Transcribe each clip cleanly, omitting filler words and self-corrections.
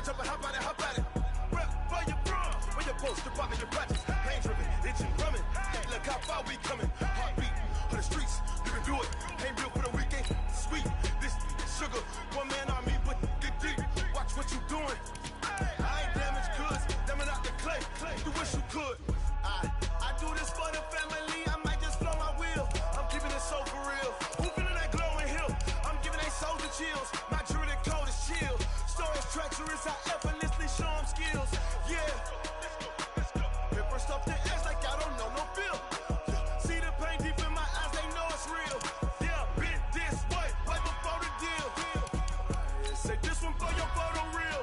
Everybody jumping, hop out it. Rep for your bro, for your post, your pocket, your practice. Pain driven, itching, drumming. Hey, look how far we coming. Heartbeat on the streets, you can do it. Ain't built for the weekend. Sweet, this sugar, one man army, but get deep. Watch what you doing. I ain't damaged goods, damn it out the clay. You wish you could. I do this for the family. I might just blow my wheel. I'm keeping it so for real. Who feeling that glowing hill? I'm giving they soldier chills. My jewelry code is chill. Stories treacherous, I effortlessly show them skills. Yeah. Paper stuff the edge like I don't know no feel. See the pain deep in my eyes, they know it's real. Yeah, been this way, right before the deal. Say this one for your photo real.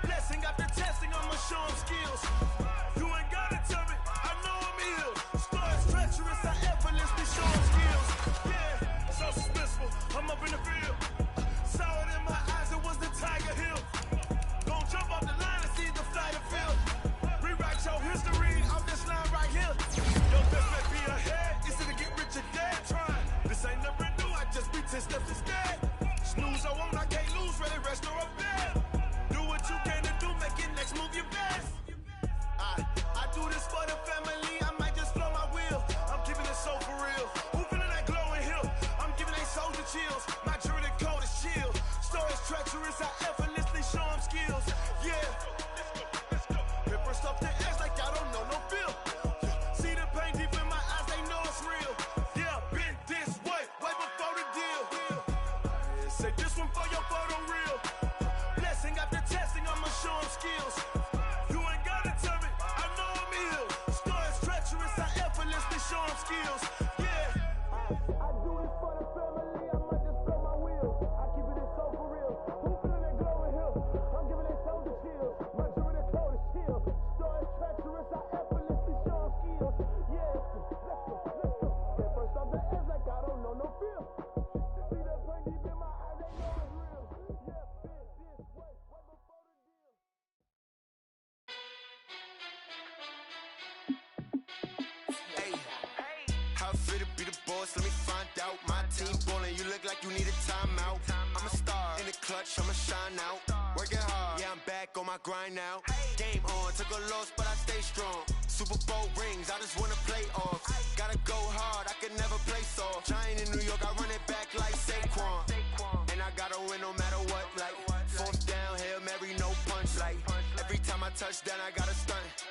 Blessing after testing, I'ma show them skills. You ain't gotta tell me, I know I'm ill. Stories treacherous, I effortlessly show them skills. Yeah, so suspenseful, I'm up in the field. Saw it in my eyes, it was the Tiger Hill. Gon' jump off the line and see the flight of field. Rewrite your history off this line right here. Your best bet be ahead, it's to get rich or dead trying. This ain't never new, I just be 10 steps instead. Snooze, I won't, I can't lose, ready, rest or up bed. Do what you can to do, make it next move your best. I do this for the family, I might just blow my wheel. I'm keeping it so for real. Who feeling that glowing hill? I'm giving they soldier chills. My jewelry code is chill. Stories treacherous, I effortlessly show them skills. Yeah. Paper stuff the edge like I don't know no feel. See the pain deep in my eyes, they know it's real. Yeah, been this way, way before the deal. Say this one for your photo real. Blessing after testing, I'ma show them skills. You ain't gotta tell me, I know I'm ill. Stories treacherous, I effortlessly show them skills. Yeah. I do this for the family, I might just blow my wheel. I keep it so for real. Who feeling that glowing hill? I'm giving they soldier chills. My jewelry code is chill. Stories treacherous, I effortlessly show them skills. Yeah. Let's go. Get first off the edge like I don't know no feel. See that pain deep in my eyes, they know it's real. Yeah, been this way, way before the deal. Hey, how it feel to be the boss? Let me find out. My team ballin', you look like you need a timeout. I'm a star in the clutch, I'ma shine out. Working hard, yeah, I'm back on my grind now. Game on, took a loss, but I stay strong. Super Bowl rings, I just wanna play off. Gotta go hard, I can never play soft. Giant in New York, I run it back like Saquon. And I gotta win no matter what, like fourth down, Hail Mary, no punch. Like every time I touch down, I gotta stunt.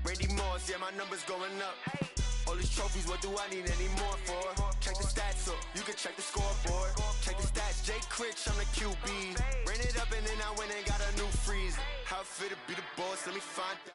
Randy Moss, yeah, my numbers going up. All these trophies, what do I need any more for? Check the stats up, you can check the scoreboard. Check the stats, Jay Critch, I'm the QB. Ran it up and then I went and got a new freeze. How it feel to be the boss, let me find out.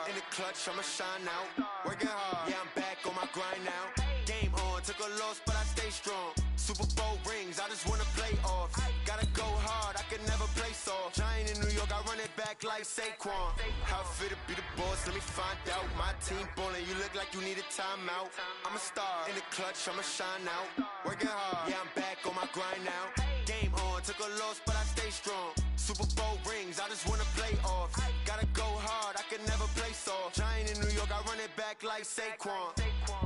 In the clutch, I'ma shine out. Working hard, yeah, I'm back on my grind now. Game on, took a loss, but I stay strong. Super Bowl rings, I just wanna play off. Gotta go hard, I can never play soft. Giant in New York, I run it back like Saquon. How it feel to be the boss, let me find out. My team ballin', you look like you need a timeout. I'm a star in the clutch, I'ma shine out. Working hard, yeah, I'm back on my grind now. Game on, took a loss, but I stay strong. Super Bowl rings, I just wanna play off. Gotta go hard, I can never play soft. Giant in New York, I run it back like Saquon.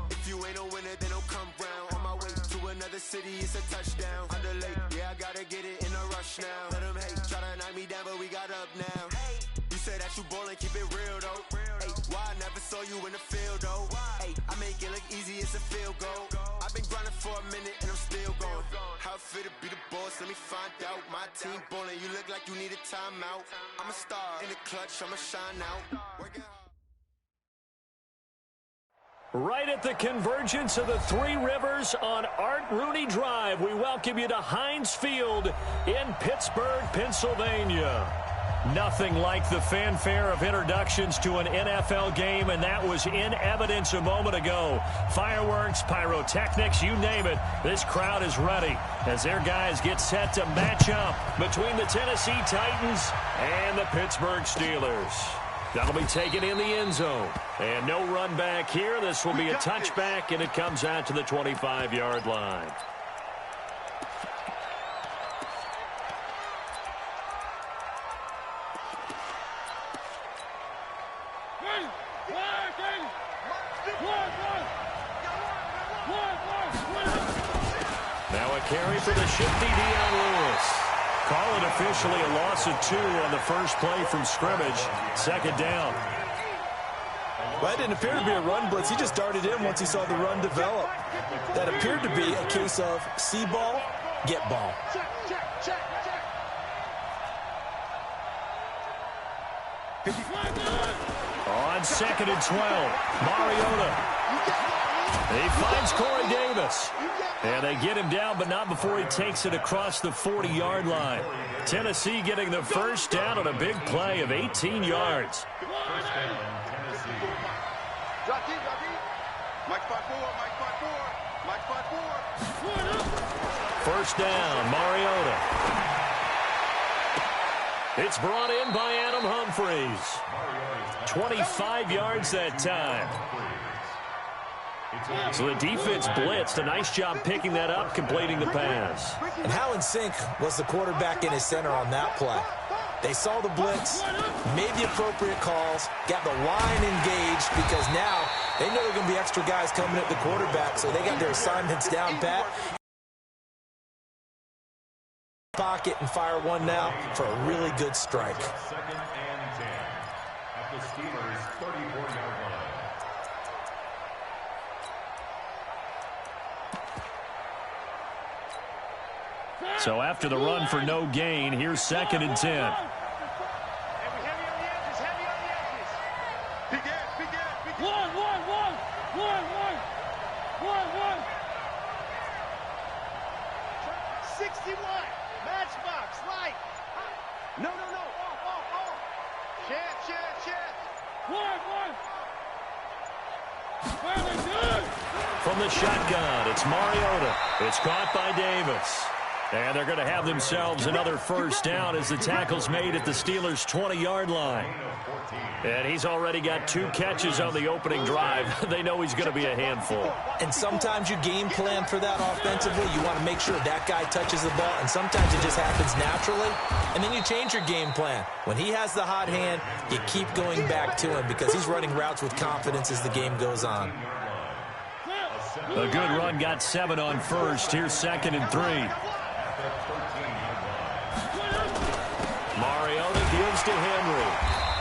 If you ain't a winner, then don't come round. On my way to another city, it's a touchdown. Underlay, yeah, I gotta get it in a rush now. Let them hate, try to knock me down, but we got up now. You said that you ballin', keep it real though. Hey, why I never saw you in the field though? Hey, I make it look easy, it's a field goal. I've been grinding for a minute and I'm still going. How it feel to be the boss, let me find out. My team ballin', you look like you need a timeout. I'm a star in the clutch, I'ma shine out. Working hard. Right at the convergence of the Three Rivers on Art Rooney Drive, we welcome you to Heinz Field in Pittsburgh, Pennsylvania. Nothing like the fanfare of introductions to an NFL game, and that was in evidence a moment ago. Fireworks, pyrotechnics, you name it. This crowd is ready as their guys get set to match up between the Tennessee Titans and the Pittsburgh Steelers. That'll be taken in the end zone. And no run back here. This will be a touchback, and it comes out to the 25-yard line. Now a carry for the shifty Deion Lewis. Call it officially a loss of 2 on the first play from scrimmage. Second down. Well, that didn't appear to be a run blitz. He just darted in once he saw the run develop. That appeared to be a case of see ball, get ball. On 2nd and 12, Mariota. He finds Corey Davis. And they get him down, but not before he takes it across the 40-yard line. Tennessee getting the first down on a big play of 18 yards. First down, Mariota. It's brought in by Adam Humphries. 25 yards that time. So the defense blitzed. A nice job picking that up, completing the pass. And how in sync was the quarterback in his center on that play? They saw the blitz, made the appropriate calls, got the line engaged because now they know there are going to be extra guys coming at the quarterback, so they got their assignments down pat. Pocket and fire one now for a really good strike. Second and 10 at the Steelers' 34-yard line. So after the run for no gain, here's 2nd and 10. From the shotgun, it's Mariota. It's caught by Davis. And they're going to have themselves another first down as the tackle's made at the Steelers' 20-yard line. And he's already got 2 catches on the opening drive. They know he's going to be a handful. And sometimes you game plan for that offensively. You want to make sure that guy touches the ball, and sometimes it just happens naturally. And then you change your game plan. When he has the hot hand, you keep going back to him because he's running routes with confidence as the game goes on. A good run, got 7 on first. Here's 2nd and 3. Mariota gives to Henry.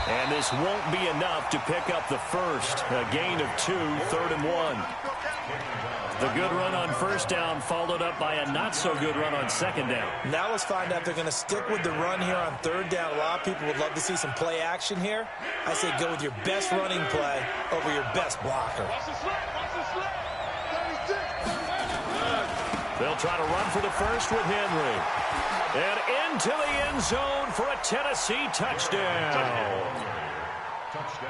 And this won't be enough to pick up the first. A gain of 2, 3rd and 1. The good run on first down followed up by a not-so-good run on 2nd down. Now let's find out if they're going to stick with the run here on 3rd down. A lot of people would love to see some play action here. I say go with your best running play over your best blocker. They'll try to run for the first with Henry. And into the end zone for a Tennessee touchdown.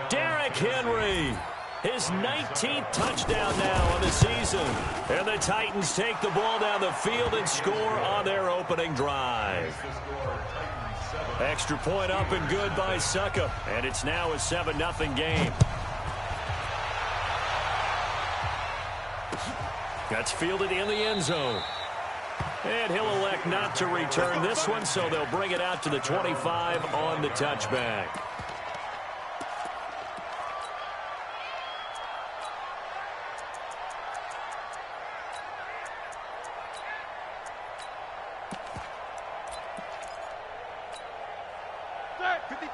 Derrick Henry, his 19th touchdown now on the season. And the Titans take the ball down the field and score on their opening drive. Extra point up and good by Suckup. And it's now a 7-0 game. That's fielded in the end zone. And he'll elect not to return this one, so they'll bring it out to the 25 on the touchback.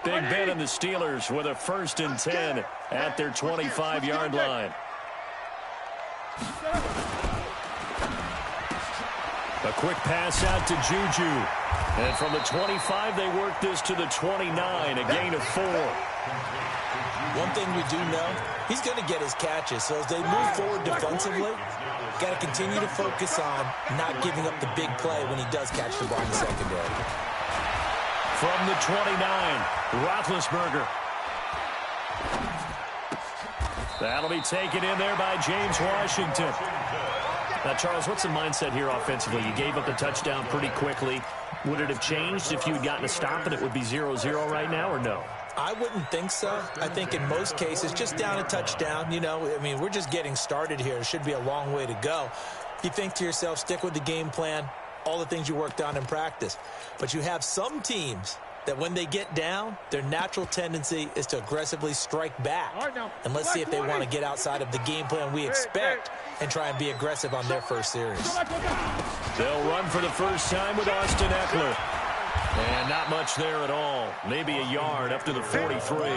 Big Ben and the Steelers with a 1st and 10 at their 25-yard line. A quick pass out to Juju. And from the 25, they work this to the 29, a gain of 4. One thing we do know, he's going to get his catches. So as they move forward defensively, got to continue to focus on not giving up the big play when he does catch the ball in the secondary. From the 29, Roethlisberger. That'll be taken in there by James Washington. Now, Charles, what's the mindset here offensively? You gave up the touchdown pretty quickly. Would it have changed if you had gotten a stop and it would be 0-0 right now, or no? I wouldn't think so. I think in most cases, just down a touchdown, you know, I mean, we're just getting started here. It should be a long way to go. You think to yourself, stick with the game plan, all the things you worked on in practice. But you have some teams that when they get down, their natural tendency is to aggressively strike back. And let's see if they want to get outside of the game plan we expect and try and be aggressive on their first series. They'll run for the first time with Austin Eckler. And not much there at all. Maybe a yard up to the 43.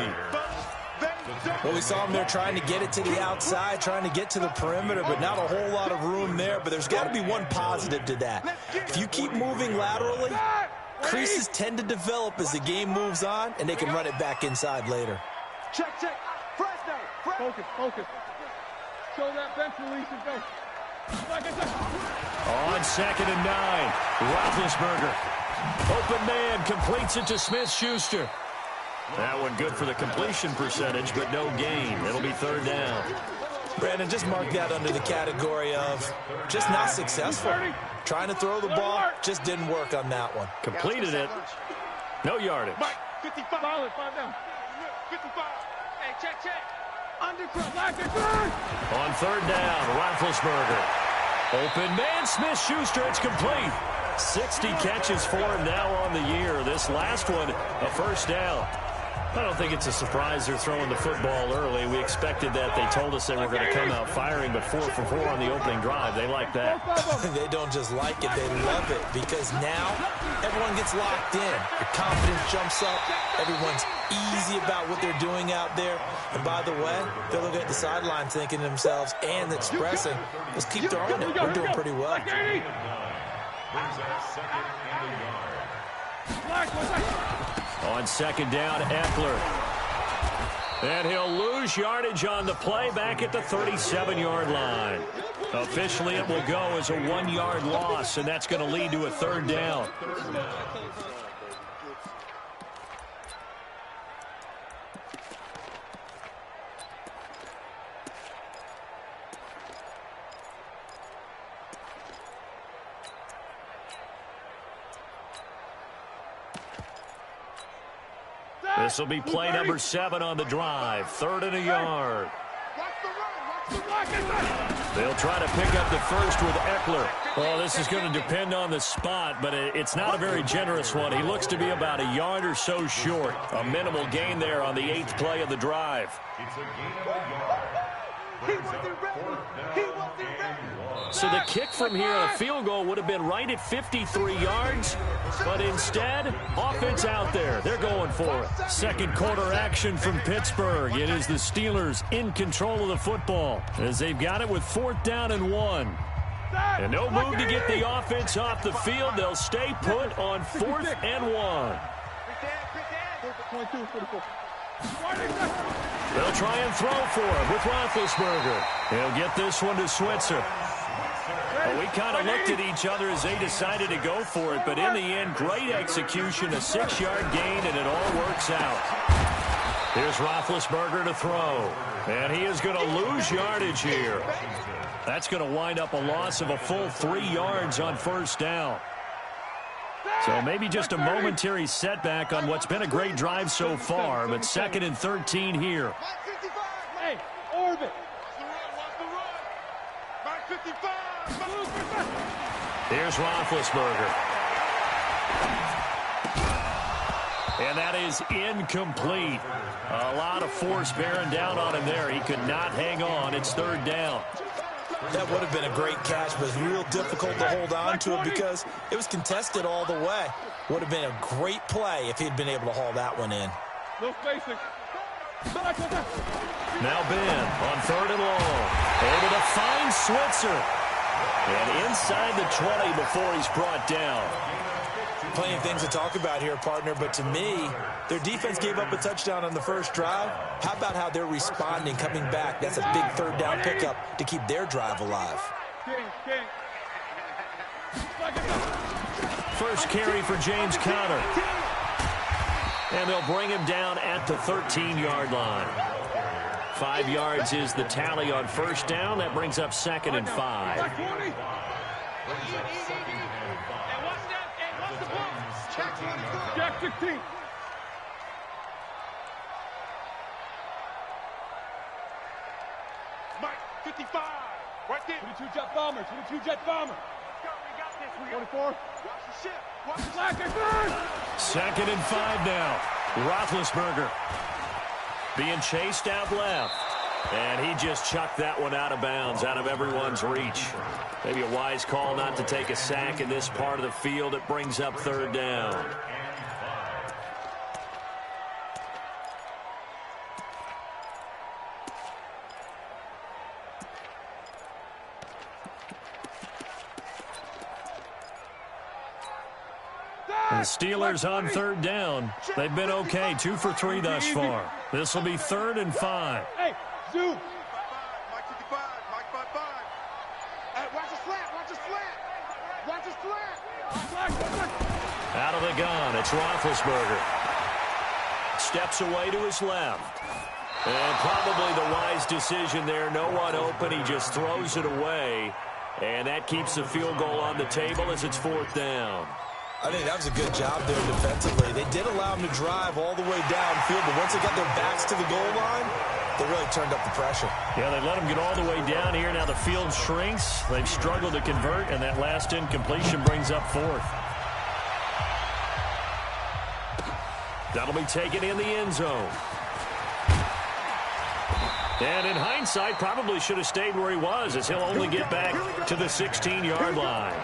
Well, we saw him there trying to get it to the outside, trying to get to the perimeter, but not a whole lot of room there. But there's got to be one positive to that. If you keep moving laterally, creases tend to develop as the game moves on, and they can run it back inside later. Check. Focus. Show that bench release and go. On 2nd and 9, Roethlisberger. Open man, completes it to Smith-Schuster. That one good for the completion percentage, but no gain. It'll be 3rd down. Brandon, just mark that under the category of just not successful. Trying to throw the ball, just didn't work on that one. Completed it. No yardage. 55. 5 down. 55. Hey, check. Undercut. On 3rd down, Roethlisberger. Open man, Smith-Schuster. It's complete. 60 catches for him now on the year. This last one, a 1st down. I don't think it's a surprise they're throwing the football early. We expected that. They told us they were going to come out firing, but 4 for 4 on the opening drive. They like that. They don't just like it, they love it, because now everyone gets locked in. The confidence jumps up. Everyone's easy about what they're doing out there. And by the way, they're looking at the sideline thinking to themselves and expressing, let's keep throwing it. We're doing pretty well. On 2nd down, Eckler. And he'll lose yardage on the play back at the 37-yard line. Officially, it will go as a 1-yard loss, and that's going to lead to a 3rd down. This will be play number 7 on the drive. 3rd and a yard. They'll try to pick up the first with Eckler. Well, this is going to depend on the spot, but it's not a very generous one. He looks to be about a yard or so short. A minimal gain there on the 8th play of the drive. It's a gain of a yard. So the kick from here on a field goal would have been right at 53 yards, but instead, offense out there. They're going for it. 2nd quarter action from Pittsburgh. It is the Steelers in control of the football as they've got it with 4th down and 1. And no move to get the offense off the field. They'll stay put on 4th and 1. They'll try and throw for him with Roethlisberger. He'll get this one to Switzer. Well, we kind of looked at each other as they decided to go for it, but in the end, great execution, a 6-yard gain, and it all works out. Here's Roethlisberger to throw, and he is going to lose yardage here. That's going to wind up a loss of a full 3 yards on 1st down. So maybe just a momentary setback on what's been a great drive so far, but 2nd and 13 here. Hey, orbit. Here's Roethlisberger. And that is incomplete. A lot of force bearing down on him there. He could not hang on. It's 3rd down. That would have been a great catch, but it's real difficult to hold on to it because it was contested all the way. Would have been a great play if he'd been able to haul that one in. No spacing. Now Ben on 3rd and long. Able to find Switzer. And inside the 20 before he's brought down. Plenty of things to talk about here, partner, but to me, their defense gave up a touchdown on the first drive. How about how they're responding, coming back? That's a big 3rd down pickup to keep their drive alive. First carry for James Conner. And they'll bring him down at the 13-yard line. 5 yards is the tally on 1st down. That brings up 2nd and 5. Jack 16. Mike, 55. Right there. 22 jet bomber. 22 jet bomber. We got this. 24. Watch the ship. Watch the slacker. 2nd and 5 now. Roethlisberger being chased out left. And he just chucked that one out of bounds, out of everyone's reach. Maybe a wise call not to take a sack in this part of the field. It brings up third down. The Steelers on third down. They've been okay, 2 for 3 thus far. This will be 3rd and 5. Hey, Zoo. Mike 55, Mike 55. Hey, watch the slant, watch the slant. Watch the slant. Out of the gun, it's Roethlisberger. Steps away to his left. And probably the wise decision there. No one open. He just throws it away. And that keeps the field goal on the table as it's 4th down. I think that was a good job there defensively. They did allow him to drive all the way downfield, but once they got their backs to the goal line, they really turned up the pressure. Yeah, they let him get all the way down here. Now the field shrinks. They've struggled to convert, and that last incompletion brings up 4th. That'll be taken in the end zone. And in hindsight, probably should have stayed where he was, as he'll only get back to the 16-yard line.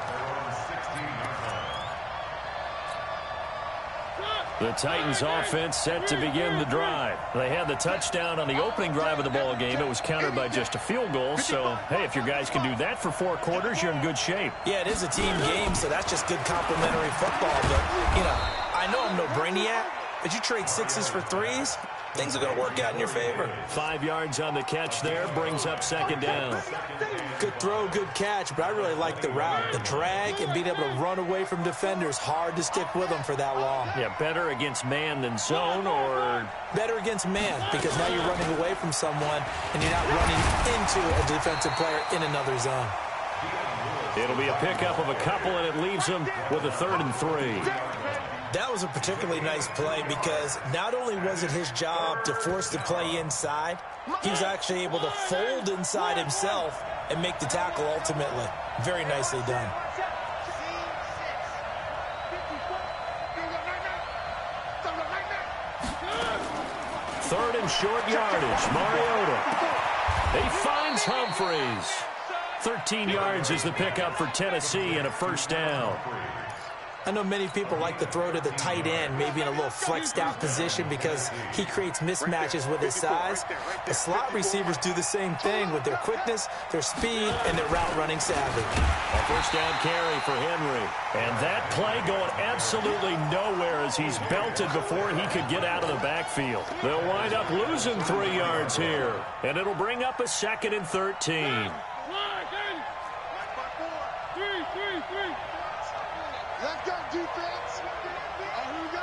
The Titans offense set to begin the drive. They had the touchdown on the opening drive of the ball game. It was countered by just a field goal. So, hey, if your guys can do that for 4 quarters, you're in good shape. Yeah, it is a team game, so that's just good complimentary football. But, you know, I know I'm no brainiac, but you trade 6s for 3s, things are going to work out in your favor. 5 yards on the catch there, brings up 2nd down. Good throw, good catch, but I really like the route. The drag and being able to run away from defenders, hard to stick with them for that long. Yeah, better against man than zone, or... Better against man, because now you're running away from someone and you're not running into a defensive player in another zone. It'll be a pickup of a couple, and it leaves them with a 3rd and 3. That was a particularly nice play because not only was it his job to force the play inside, he was actually able to fold inside himself and make the tackle ultimately. Very nicely done. 3rd and short yardage. Mariota. He finds Humphreys. 13 yards is the pickup for Tennessee and a 1st down. I know many people like to throw to the tight end, maybe in a little flexed out position because he creates mismatches with his size. The slot receivers do the same thing with their quickness, their speed, and their route running savvy. A 1st down carry for Henry. And that play going absolutely nowhere as he's belted before he could get out of the backfield. They'll wind up losing 3 yards here. And it'll bring up a 2nd and 13. Let's go, defense. And here we go.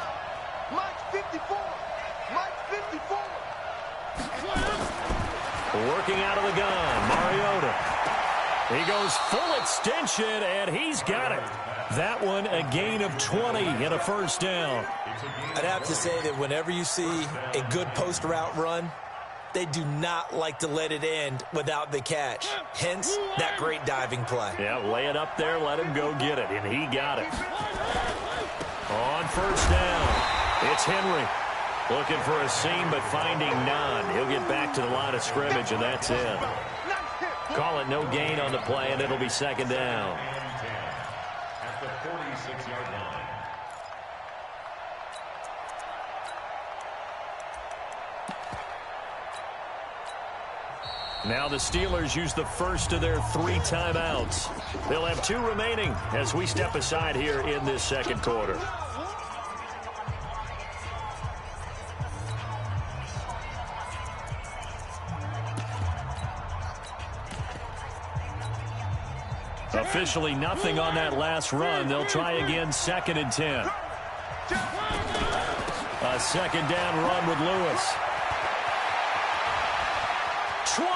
Mike 54. Mike 54. Working out of the gun, Mariota. He goes full extension, and he's got it. That one, a gain of 20 and a 1st down. I'd have to say that whenever you see a good post route run, they do not like to let it end without the catch. Hence, that great diving play. Yeah, lay it up there, let him go get it, and he got it. On 1st down, it's Henry. Looking for a seam, but finding none. He'll get back to the line of scrimmage, and that's it. Call it no gain on the play, and it'll be 2nd down. At the 46-yard line. Now the Steelers use the first of their 3 timeouts. They'll have 2 remaining as we step aside here in this 2nd quarter. Officially nothing on that last run. They'll try again 2nd and 10. A 2nd down run with Lewis. 20.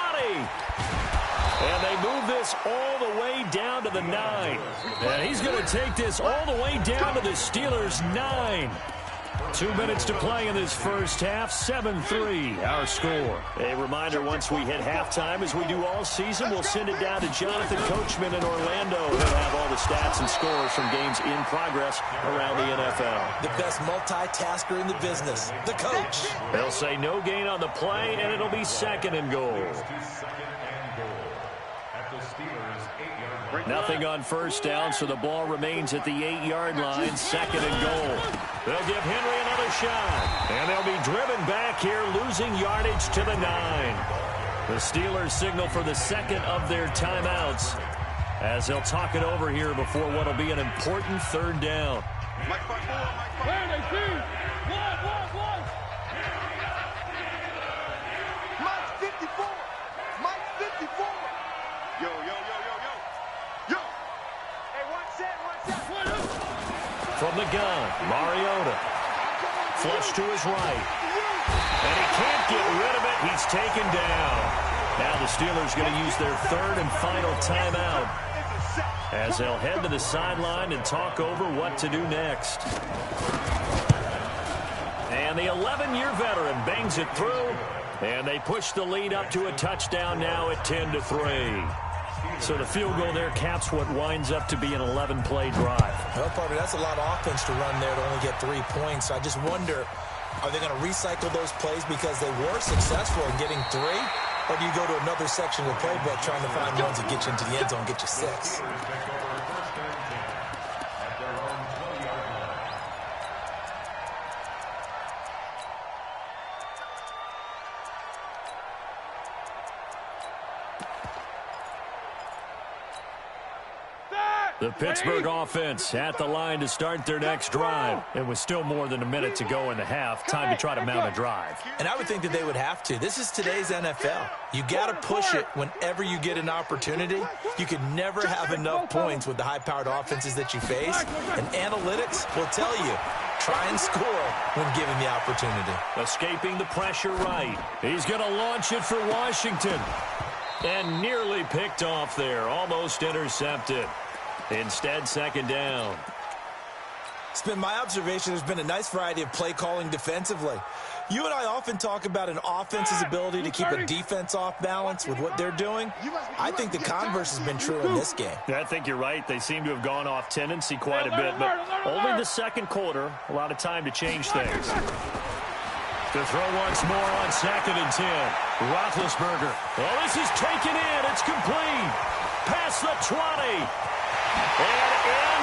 And they move this all the way down to the 9. And he's going to take this all the way down to the Steelers' 9. 2 minutes to play in this first half. 7-3, our score. A reminder, once we hit halftime, as we do all season, we'll send it down to Jonathan Coachman in Orlando. He'll have all the stats and scores from games in progress around the NFL. The best multitasker in the business, the coach. They'll say no gain on the play, and it'll be 2nd and goal. Nothing on first down, so the ball remains at the 8-yard line. 2nd and goal. They'll give Henry another shot, and they'll be driven back here, losing yardage to the 9. The Steelers signal for the second of their timeouts as they'll talk it over here before what will be an important 3rd down. From the gun, Mariota. Flush to his right. And he can't get rid of it. He's taken down. Now the Steelers going to use their 3rd and final timeout as they'll head to the sideline and talk over what to do next. And the 11-year veteran bangs it through, and they push the lead up to a touchdown now at 10-3. So the field goal there caps what winds up to be an 11-play drive. Well, partner, that's a lot of offense to run there to only get 3 points. I just wonder, are they going to recycle those plays because they were successful in getting 3? Or do you go to another section of the playbook trying to find ones that get you into the end zone and get you 6? The Pittsburgh offense at the line to start their next drive. It was still more than a minute to go in the half. Time to try to mount a drive. And I would think that they would have to. This is today's NFL. You got to push it whenever you get an opportunity. You can never have enough points with the high-powered offenses that you face. And analytics will tell you, try and score when given the opportunity. Escaping the pressure right. He's going to launch it for Washington. And nearly picked off there. Almost intercepted. Instead, 2nd down. It's been my observation there's been a nice variety of play calling defensively. You and I often talk about an offense's ability to keep a defense off balance with what they're doing. I think the converse has been true in this game. I think you're right. They seem to have gone off tendency quite a bit, but only the 2nd quarter. A lot of time to change things. To throw once more on 2nd and 10. Roethlisberger. Well, this is taken in. It's complete. Past the 20. And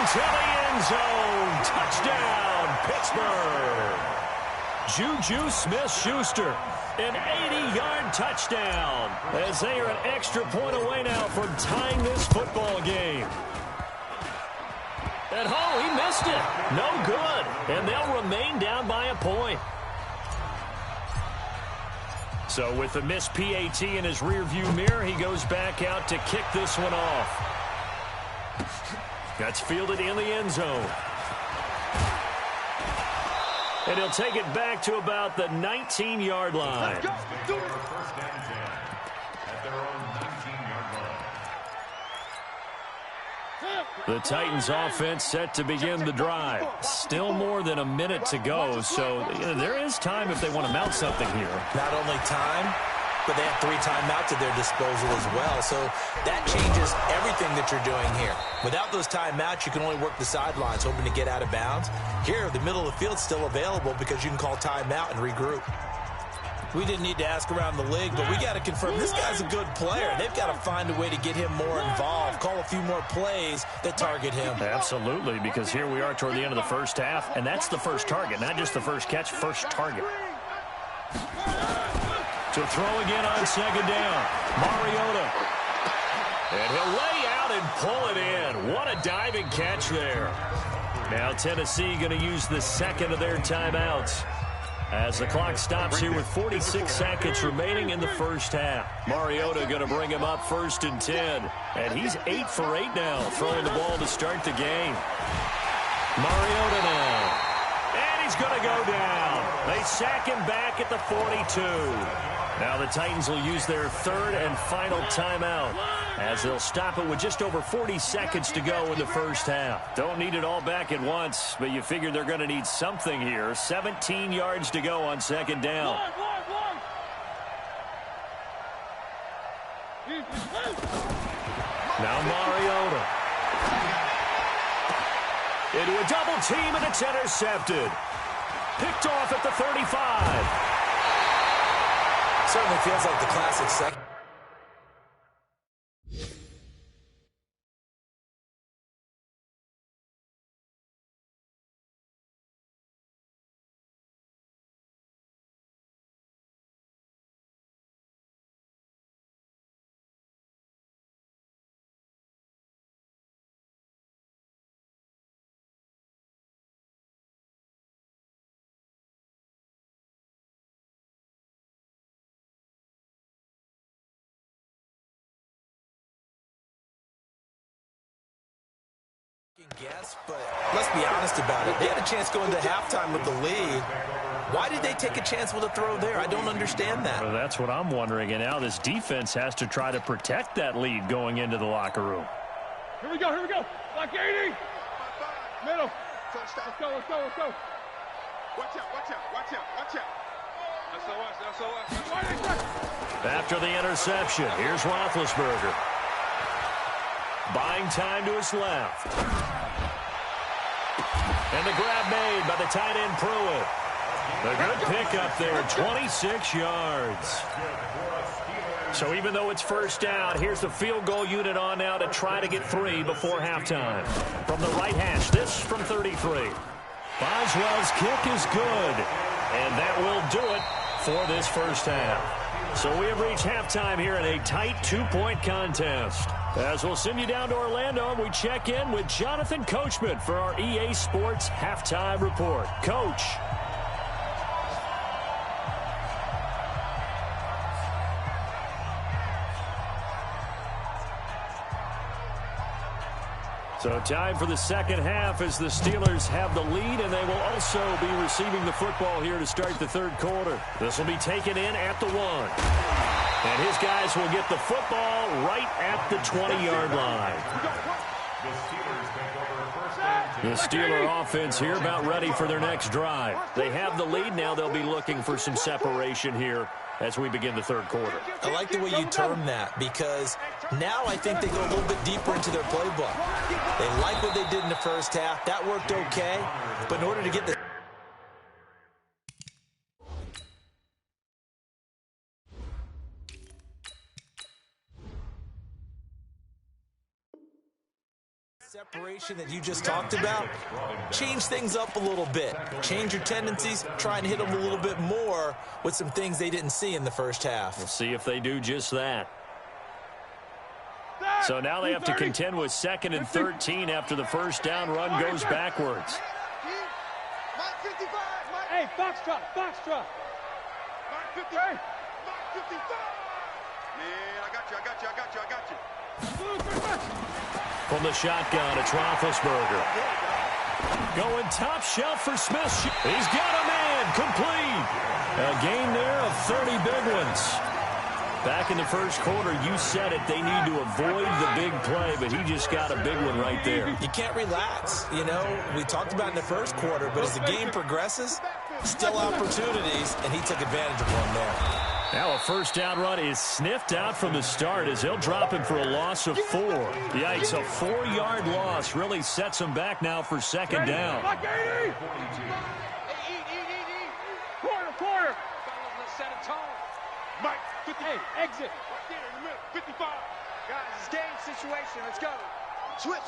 into the end zone. Touchdown, Pittsburgh. Juju Smith-Schuster, an 80-yard touchdown, as they are an extra point away now from tying this football game. And he missed it. No good. And they'll remain down by a point. So with the missed PAT in his rearview mirror, he goes back out to kick this one off. That's fielded in the end zone. And he'll take it back to about the 19-yard line. The Titans offense set to begin the drive. Still more than a minute to go, so there is time if they want to mount something here. Not only time, but they have 3 timeouts at their disposal as well. So that changes everything that you're doing here. Without those timeouts, you can only work the sidelines, hoping to get out of bounds. Here, the middle of the field's still available because you can call timeout and regroup. We didn't need to ask around the league, but we got to confirm this guy's a good player. They've got to find a way to get him more involved, call a few more plays that target him. Absolutely, because here we are toward the end of the first half, and that's the first target, not just the first catch, first target. To throw again on 2nd down, Mariota. And he'll lay out and pull it in. What a diving catch there. Now Tennessee going to use the 2nd of their timeouts as the clock stops here with 46 seconds remaining in the first half. Mariota going to bring him up 1st and 10. And he's 8 for 8 now, throwing the ball to start the game. Mariota now. And he's going to go down. They sack him back at the 42. Now the Titans will use their third and final timeout as they'll stop it with just over 40 seconds to go in the first half. Don't need it all back at once, but you figure they're going to need something here. 17 yards to go on second down. Now Mariota. Into a double team, and it's intercepted. Picked off at the 35. Certainly feels like the classic second. Guess, but let's be honest about it. They had a chance going to halftime with the lead. Why did they take a chance with a throw there? I don't understand that. Well, that's what I'm wondering. And now this defense has to try to protect that lead going into the locker room. Here we go, here we go. Like 80. Middle. Let's go, let's go, let's go. Watch out, watch out, watch out, watch out. After the interception, here's Roethlisberger. Buying time to his left. And the grab made by the tight end Pruitt. A good pickup there, 26 yards. So even though it's first down, here's the field goal unit on now to try to get 3 before halftime. From the right hash, this from 33. Boswell's kick is good. And that will do it for this first half. So we have reached halftime here in a tight 2-point contest. As we'll send you down to Orlando, we check in with Jonathan Coachman for our EA Sports Halftime Report. Coach. So time for the second half as the Steelers have the lead, and they will also be receiving the football here to start the third quarter. This will be taken in at the 1. And his guys will get the football right at the 20-yard line. The Steeler offense here about ready for their next drive. They have the lead. Now they'll be looking for some separation here as we begin the third quarter. I like the way you term that, because now I think they go a little bit deeper into their playbook. They like what they did in the first half. That worked okay. But in order to get the separation that you just talked about, change things up a little bit. Change your tendencies, try and hit them a little bit more with some things they didn't see in the first half. We'll see if they do just that. So now they have to contend with 2nd and 13 after the first down run goes backwards. Hey, Foxtrot, Foxtrot. 50. Hey. 55. Yeah, I got you, I got you, I got you, I got you. From the shotgun, it's Roethlisberger. Going top shelf for Smith. He's got a man, complete. A gain there of 30 big ones. Back in the first quarter, you said it, they need to avoid the big play, but he just got a big one right there. You can't relax. You know, we talked about in the first quarter, but as the game progresses, still opportunities, and he took advantage of one there. Now a first down run is sniffed out from the start as they'll drop him for a loss of 4. Yikes, a 4-yard loss really sets him back now for second down. Quarter. Let's set a tone. Mike, 50. Hey, exit. Right there in the middle. 55. Guys, it's game situation. Let's go. Switch.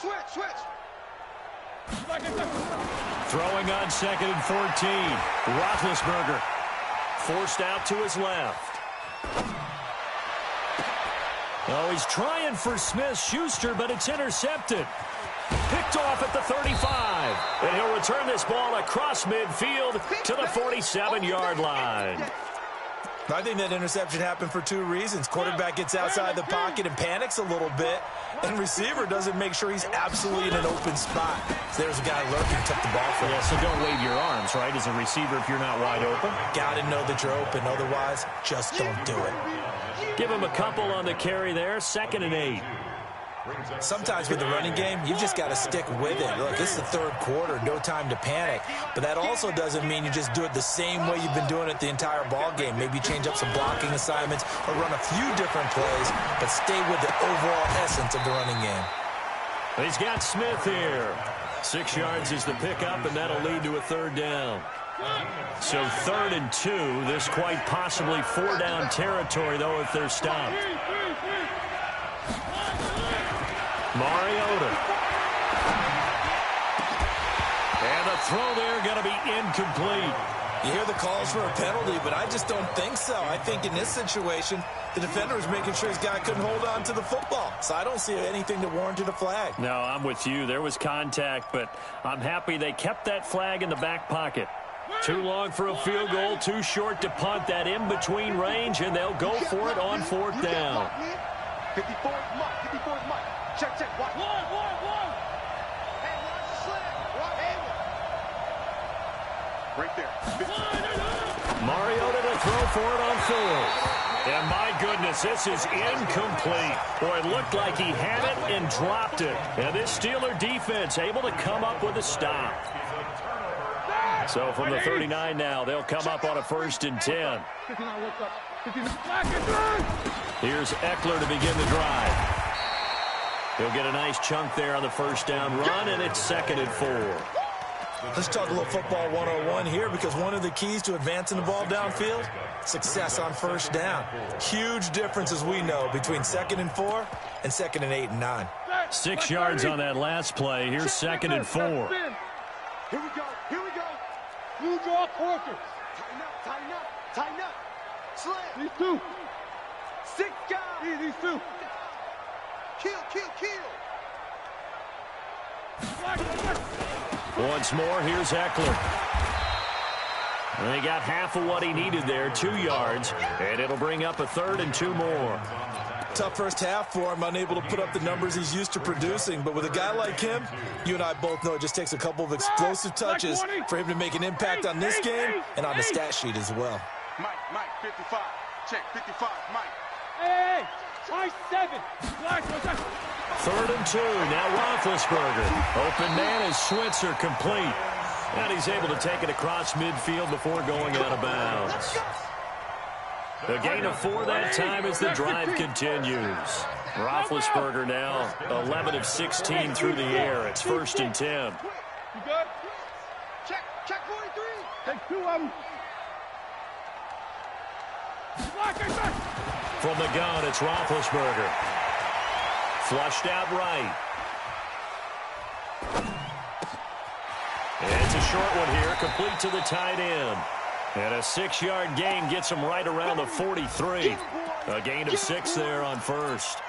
Throwing on 2nd and 14. Roethlisberger forced out to his left. Oh, he's trying for Smith-Schuster, but it's intercepted. Picked off at the 35. And he'll return this ball across midfield to the 47-yard line. I think that interception happened for two reasons. Quarterback gets outside the pocket and panics a little bit, and receiver doesn't make sure he's absolutely in an open spot. So there's a guy lurking, took the ball from him. Yeah, so don't wave your arms, right, as a receiver if you're not wide open. Got to know that you're open. Otherwise, just don't do it. Give him a couple on the carry there. 2nd and 8. Sometimes with the running game, you've just got to stick with it. Look, this is the third quarter, no time to panic. But that also doesn't mean you just do it the same way you've been doing it the entire ball game. Maybe change up some blocking assignments or run a few different plays, but stay with the overall essence of the running game. He's got Smith here. 6 yards is the pickup, and that'll lead to a 3rd down. So 3rd and 2. This quite possibly 4-down territory, though, if they're stopped. Mariota. And the throw there going to be incomplete. You hear the calls for a penalty, but I just don't think so. I think in this situation, the defender was making sure his guy couldn't hold on to the football. So I don't see anything that warranted a flag. No, I'm with you. There was contact, but I'm happy they kept that flag in the back pocket. Too long for a field goal, too short to punt. That in-between range, and they'll go for it on 4th down. 54 is Mike. 54 is Mike. Check, check. Watch. One. Hey, watch the slant. Right there. Mariota to throw for it on 4th. And my goodness, this is incomplete. Boy, it looked like he had it and dropped it. And this Steeler defense able to come up with a stop. So from the 39 now, they'll come up on a 1st and 10. Here's Eckler to begin the drive. He'll get a nice chunk there on the 1st down run, and it's 2nd and 4. Let's talk a little football 101 here, because one of the keys to advancing the ball downfield, success on 1st down. Huge difference, as we know, between 2nd and 4 and 2nd and 8 and 9. 6 yards on that last play. Here's 2nd and 4. Here we go. Blue draw quarters. Tighten up. Slam. These two. 6 guys. These two. Kill. Once more, here's Eckler. And he got half of what he needed there, 2 yards, and it'll bring up a 3rd and 2 more. Tough first half for him, unable to put up the numbers he's used to producing. But with a guy like him, you and I both know it just takes a couple of explosive touches for him to make an impact on this game and on the stat sheet as well. Mike, 55. Check, 55, Mike. Hey, Mike 7. 3rd and 2, now Roethlisberger. Open man is Switzer, complete. And he's able to take it across midfield before going out of bounds. A gain of 4 that time as the drive continues. Roethlisberger now 11 of 16 through the air. It's 1st and 10. You good? Check 43. Take 2 of them. From the gun, it's Roethlisberger. Flushed out right. And it's a short one here, complete to the tight end. And a 6-yard gain gets him right around the 43. A gain of 6 there on 1st.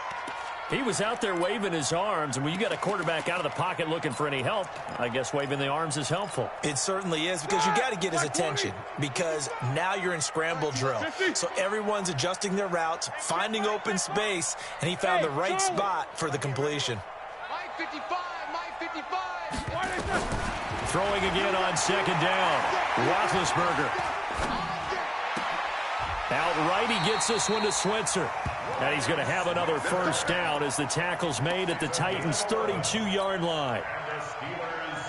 He was out there waving his arms, and when you got a quarterback out of the pocket looking for any help, I guess waving the arms is helpful. It certainly is, because you got to get his attention, because now you're in scramble drill. So everyone's adjusting their routes, finding open space, and he found the right spot for the completion. Mike 55. Throwing again on 2nd down. Roethlisberger. Outright, he gets this one to Switzer. And he's going to have another 1st down as the tackle's made at the Titans' 32-yard line.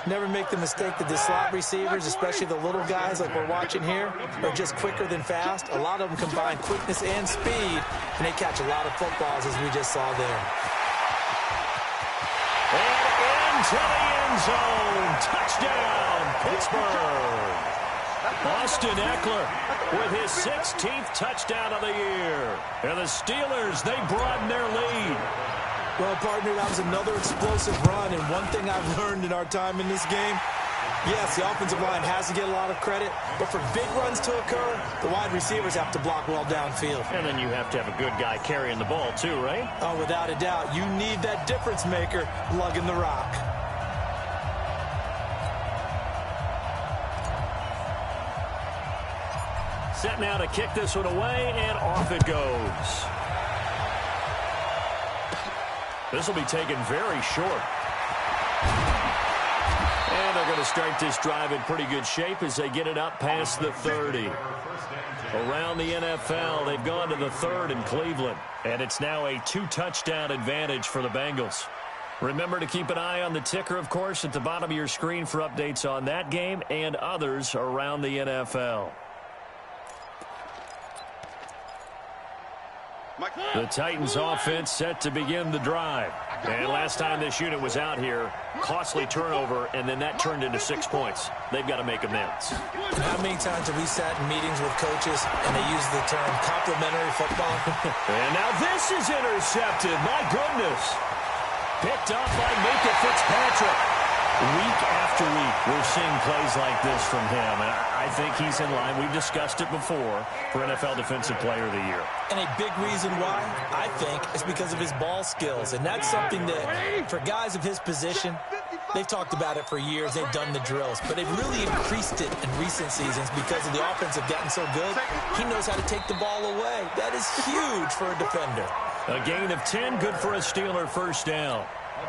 Never make the mistake that the slot receivers, especially the little guys like we're watching here, are just quicker than fast. A lot of them combine quickness and speed, and they catch a lot of footballs, as we just saw there. And into the end zone. Touchdown, Pittsburgh. Austin Eckler with his 16th touchdown of the year. And the Steelers, they broaden their lead. Well, partner, that was another explosive run, and one thing I've learned in our time in this game, yes, the offensive line has to get a lot of credit, but for big runs to occur, the wide receivers have to block well downfield. And then you have to have a good guy carrying the ball too, right? Oh, without a doubt. You need that difference maker lugging the rock. set now to kick this one away, and off it goes. This will be taken very short. And they're going to start this drive in pretty good shape as they get it up past the 30. Around the NFL, they've gone to the 3rd in Cleveland. And it's now a 2-touchdown advantage for the Bengals. Remember to keep an eye on the ticker, of course, at the bottom of your screen for updates on that game and others around the NFL. The Titans offense set to begin the drive. And last time this unit was out here, costly turnover, and then that turned into 6 points. They've got to make amends. How many times have we sat in meetings with coaches and they use the term complimentary football? And now this is intercepted. My goodness. Picked up by Minka Fitzpatrick. Week after week, we're seeing plays like this from him. And I think he's in line. We've discussed it before for NFL Defensive Player of the Year. And a big reason why, I think, is because of his ball skills. And that's something that, for guys of his position, they've talked about it for years. They've done the drills. But they've really increased it in recent seasons because of the offense have gotten so good. He knows how to take the ball away. That is huge for a defender. A gain of 10, good for a Steeler first down.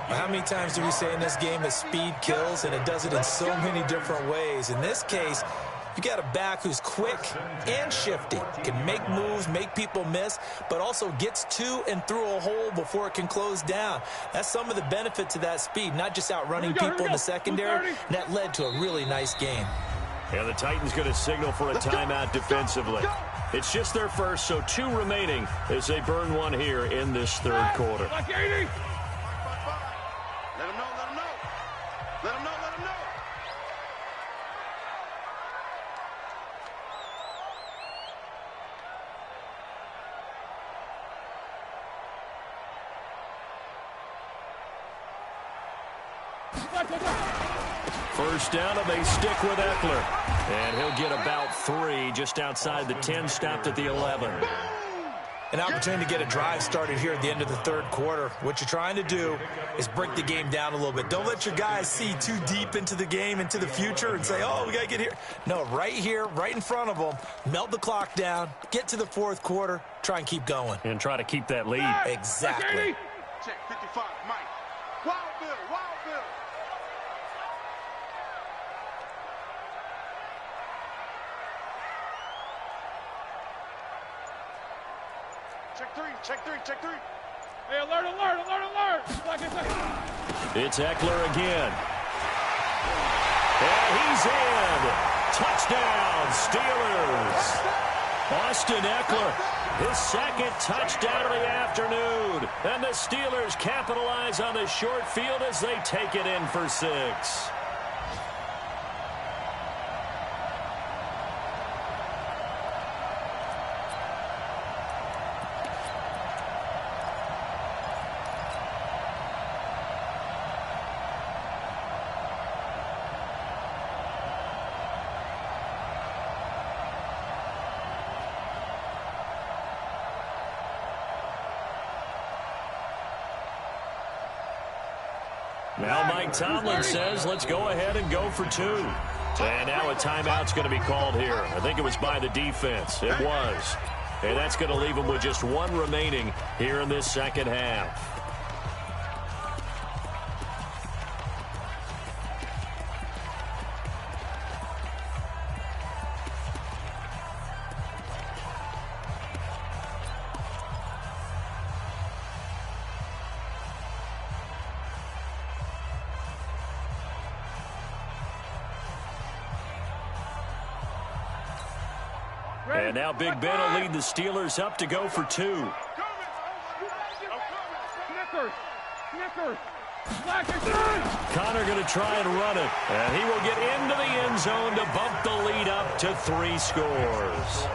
How many times do we say in this game that speed kills, and it does it in so many different ways? In this case, you got a back who's quick and shifty, can make moves, make people miss, but also gets to and through a hole before it can close down. That's some of the benefit to that speed, not just outrunning people in the secondary. And that led to a really nice game. And the Titans going to signal for a timeout defensively. It's just their first, so 2 remaining as they burn one here in this 3rd quarter. Let him know, let him know. Let him know, let him know. First down, and they stick with Eckler. And he'll get about 3 just outside the 10, stopped at the 11. An opportunity to get a drive started here at the end of the 3rd quarter. What you're trying to do is break the game down a little bit. Don't let your guys see too deep into the game, into the future, and say, oh, we got to get here. No, right here, right in front of them, melt the clock down, get to the 4th quarter, try and keep going. And try to keep that lead. Exactly. Check 55, Mike. Wild Bill, Wild Bill. Check 3, check 3, check 3. Hey, alert, alert, alert, alert. It's Eckler again. And he's in. Touchdown, Steelers. Austin Eckler, his 2nd touchdown of the afternoon. And the Steelers capitalize on the short field as they take it in for 6. Now Mike Tomlin says, let's go ahead and go for 2. And now a timeout's going to be called here. I think it was by the defense. It was. And that's going to leave them with just 1 remaining here in this 2nd half. And now Big Ben will lead the Steelers up to go for 2. Connor going to try and run it. And he will get into the end zone to bump the lead up to 3 scores.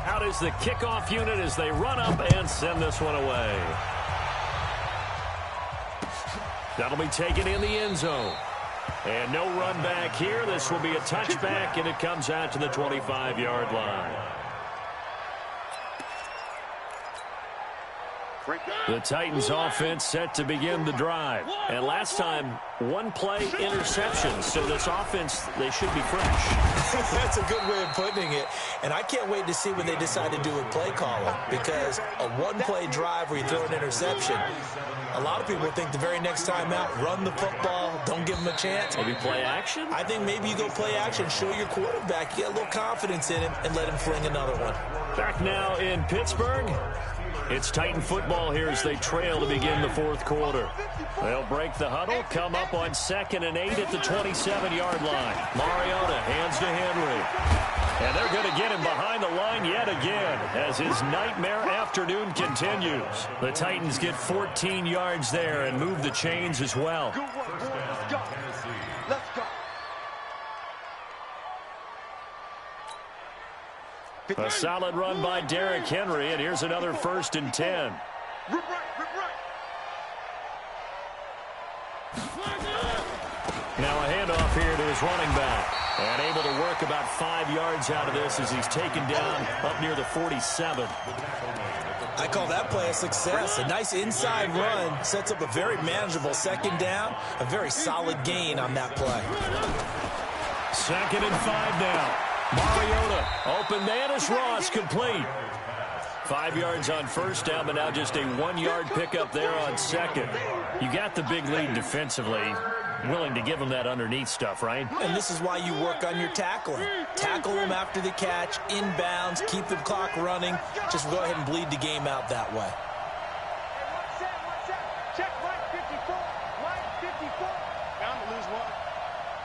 Out is the kickoff unit as they run up and send this one away. That'll be taken in the end zone. And no run back here. This will be a touchback, and it comes out to the 25-yard line. The Titans offense set to begin the drive. And last time, one-play interception. So this offense, they should be fresh. That's a good way of putting it. And I can't wait to see what they decide to do with play calling. Because a one-play drive where you throw an interception, a lot of people think the very next time out, run the football, don't give them a chance. Maybe play action? I think maybe you go play action, show your quarterback, get a little confidence in him, and let him fling another one. Back now in Pittsburgh. It's Titan football here as they trail to begin the fourth quarter. They'll break the huddle, come up on 2nd and 8 at the 27-yard line. Mariota hands to Henry. And they're going to get him behind the line yet again as his nightmare afternoon continues. The Titans get 14 yards there and move the chains as well. Good work, boys. Let's go. Let's go. A solid run by Derrick Henry, and here's another 1st and 10. Rip right, rip right. Now a handoff here to his running back. And able to work about 5 yards out of this as he's taken down up near the 47. I call that play a success. A nice inside run sets up a very manageable 2nd down. A very solid gain on that play. 2nd and 5 now. Mariota, open man is Ross, complete. 5 yards on 1st down, but now just a 1-yard pickup there on 2nd. You got the big lead defensively. Willing to give them that underneath stuff, right? And this is why you work on your tackling. Tackle them after the catch, inbounds, keep the clock running. Just go ahead and bleed the game out that way. Check right 54. Right 54. Bound to lose one.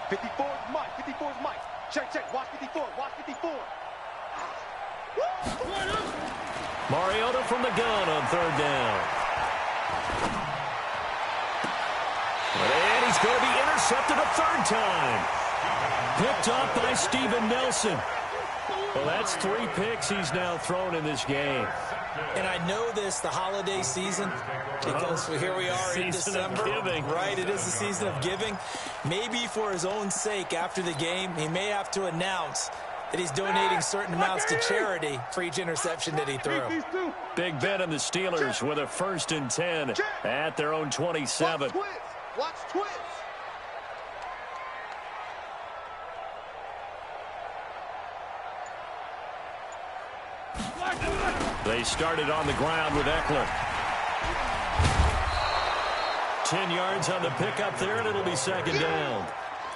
54 is Mike. 54 is Mike. Check, check. Watch 54. Watch 54. Mariota from the gun on 3rd down. And he's going to be intercepted a 3rd time. Picked off by Steven Nelson. Well, that's 3 picks he's now thrown in this game. And I know this, the holiday season, because here we are in December. Season of giving. Right, it is the season of giving. Maybe for his own sake after the game, he may have to announce that he's donating certain amounts to charity for each interception that he threw. Big Ben and the Steelers with a 1st and 10 at their own 27. Watch twins. Watch twins. They started on the ground with Eckler. 10 yards on the pickup there, and it'll be 2nd down.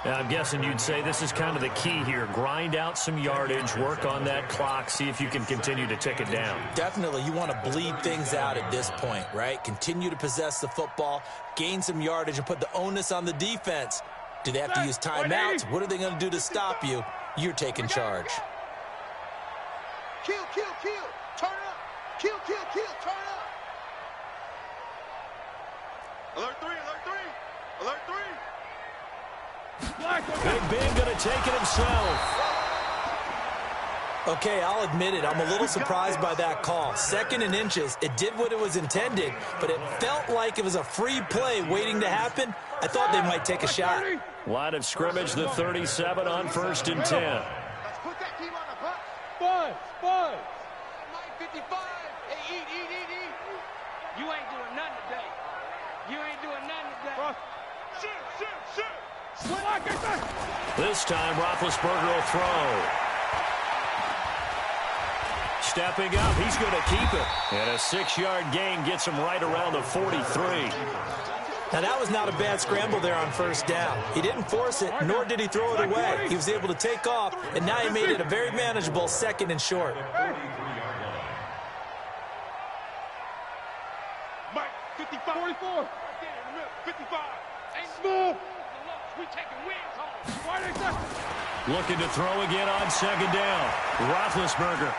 Now, I'm guessing you'd say this is kind of the key here. Grind out some yardage, work on that clock, see if you can continue to tick it down. Definitely, you want to bleed things out at this point, right? Continue to possess the football, gain some yardage, and put the onus on the defense. Do they have to use timeouts? What are they going to do to stop you? You're taking charge. Kill, kill, kill. Turn up. Kill, kill, kill. Turn up. Alert 3, alert 3. Alert 3. Big Ben going to take it himself. Okay, I'll admit it. I'm a little surprised by that call. 2nd and inches. It did what it was intended, but it felt like it was a free play waiting to happen. I thought they might take a shot. Line of scrimmage, the 37 on 1st and 10. Let's put that team on the bus. Buzz. Mike 55. Hey, eat. You ain't doing nothing today. You ain't doing nothing today. Shoot. This time, Roethlisberger will throw. Stepping up, he's going to keep it. And a 6-yard gain gets him right around the 43. Now, that was not a bad scramble there on 1st down. He didn't force it, nor did he throw it away. He was able to take off, and now he made it a very manageable 2nd and short. Mike 55. 44. 55. Smooth. We taking wins home. Looking to throw again on 2nd down. Roethlisberger.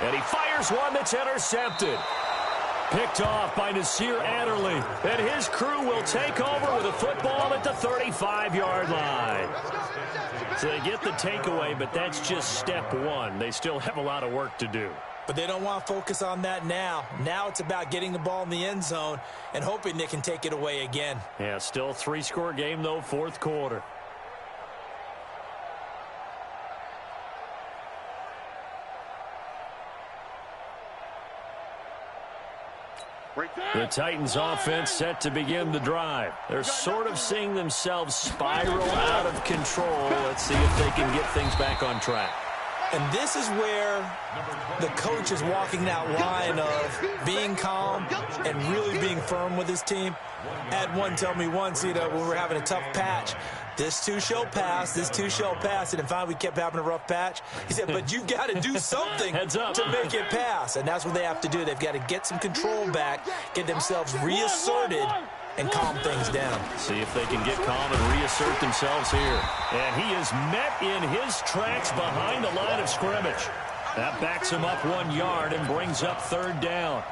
And he fires one that's intercepted. Picked off by Nasir Adderley. And his crew will take over with a football at the 35-yard line. So they get the takeaway, but that's just step 1. They still have a lot of work to do. But they don't want to focus on that now. Now it's about getting the ball in the end zone and hoping they can take it away again. Yeah, still 3-score game, though, fourth quarter. The Titans offense set to begin the drive. They're sort of seeing themselves spiral out of control. Let's see if they can get things back on track. And this is where the coach is walking that line of being calm and really being firm with his team. Had one tell me once, when we were having a tough patch, this too shall pass, this too shall pass. And finally we kept having a rough patch. He said, but you've got to do something to make it pass. And that's what they have to do. They've got to get some control back, get themselves reasserted, and calm things down. See if they can get calm and reassert themselves here. And he is met in his tracks behind the line of scrimmage. That backs him up 1 yard and brings up third down.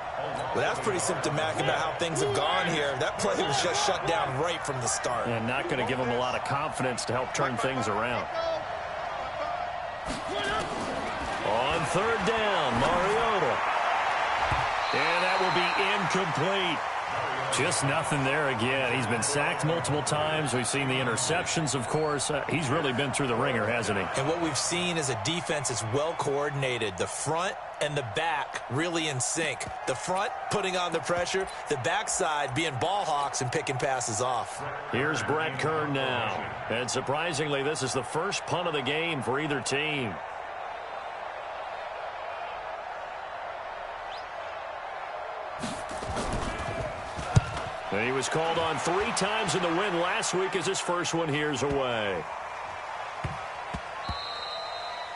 Well, that's pretty symptomatic about how things have gone here. That play was just shut down right from the start. And not going to give him a lot of confidence to help turn things around. On third down, Mariota. And that will be incomplete. Just nothing there again. He's been sacked multiple times. We've seen the interceptions, of course. He's really been through the ringer, hasn't he? And what we've seen is a defense that's well coordinated. The front and the back really in sync. The front putting on the pressure. The backside being ball hawks and picking passes off. Here's Brett Kern now. And surprisingly, this is the first punt of the game for either team. And he was called on 3 times in the win last week as his first one here's away.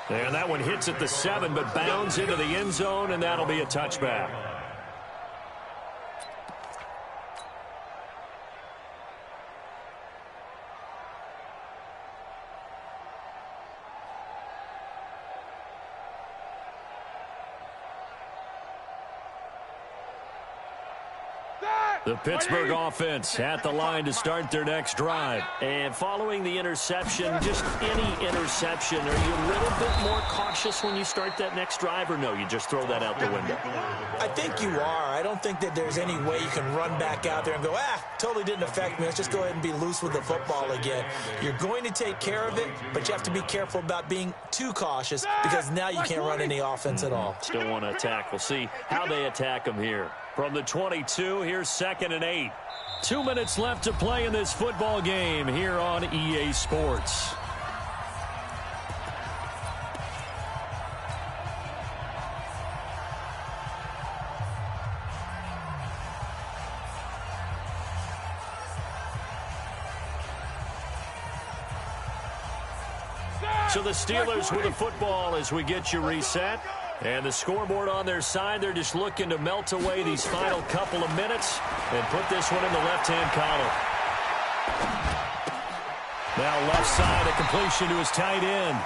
And that one hits at the 7, but bounds into the end zone, and that'll be a touchback. The Pittsburgh offense at the line to start their next drive. And following the interception, just any interception, are you a little bit more cautious when you start that next drive, or no, you just throw that out the window? I think you are. I don't think that there's any way you can run back out there and go, totally didn't affect me. Let's just go ahead and be loose with the football again. You're going to take care of it, but you have to be careful about being too cautious because now you can't run any offense at all. Still want to attack. We'll see how they attack them here. From the 22, here's 2nd and 8. 2 minutes left to play in this football game here on EA Sports. So the Steelers with the football as we get you reset. And the scoreboard on their side, they're just looking to melt away these final couple of minutes and put this one in the left-hand column. Now left side, a completion to his tight end.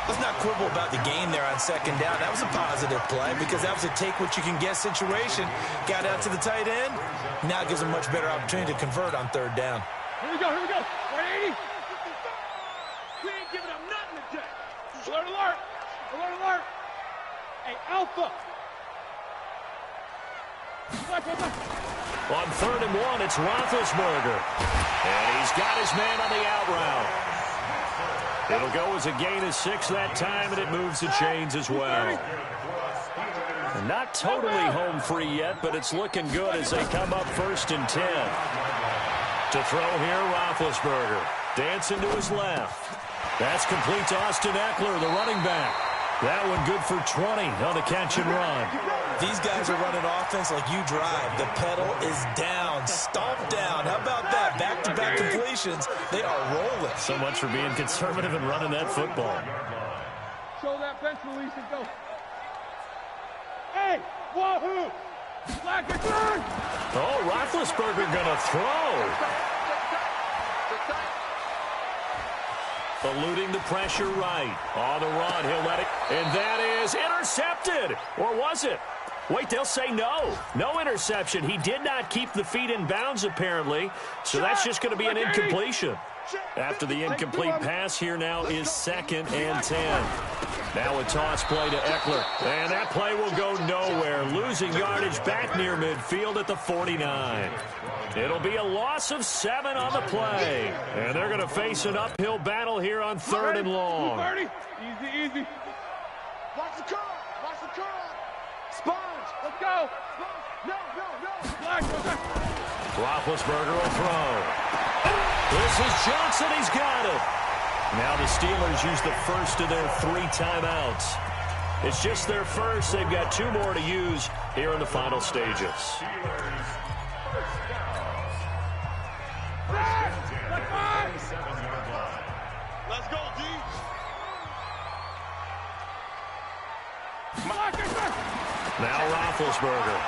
Let's not quibble about the game there on 2nd down. That was a positive play because that was a take-what-you-can-get situation. Got out to the tight end. Now it gives him a much better opportunity to convert on 3rd down. Here we go, here we go. 180. We ain't giving up nothing today. Alert, alert. Alert, alert. Hey, Alpha. On 3rd and 1, it's Roethlisberger. And he's got his man on the out route. It'll go as a gain of 6 that time, and it moves the chains as well. Not totally home free yet, but it's looking good as they come up 1st and 10. To throw here, Roethlisberger. Dancing to his left. That's complete to Austin Eckler, the running back. That one good for 20 on the catch and run. These guys are running offense like you drive. The pedal is down, stomped down. How about that? Back-to-back completions. They are rolling. So much for being conservative and running that football. Show that bench release and go. Hey, wahoo! Black and turn! Oh, Roethlisberger gonna throw. Eluding the pressure right. On the run, he'll let it. And that is intercepted. Or was it? Wait, they'll say no. No interception. He did not keep the feet in bounds, apparently. So that's just going to be an incompletion. After the incomplete pass, here now is 2nd and 10. Now a toss play to Eckler. And that play will go nowhere. Losing yardage back near midfield at the 49. It'll be a loss of 7 on the play. And they're going to face an uphill battle here on 3rd and long. Easy, easy. Watch the curl. Watch the curl. Sponge. Let's go. No. Roethlisberger will throw. This is Johnson. He's got it. Now the Steelers use the first of their 3 timeouts. It's just their first. They've got 2 more to use here in the final stages. Let's go, D. Now Roethlisberger.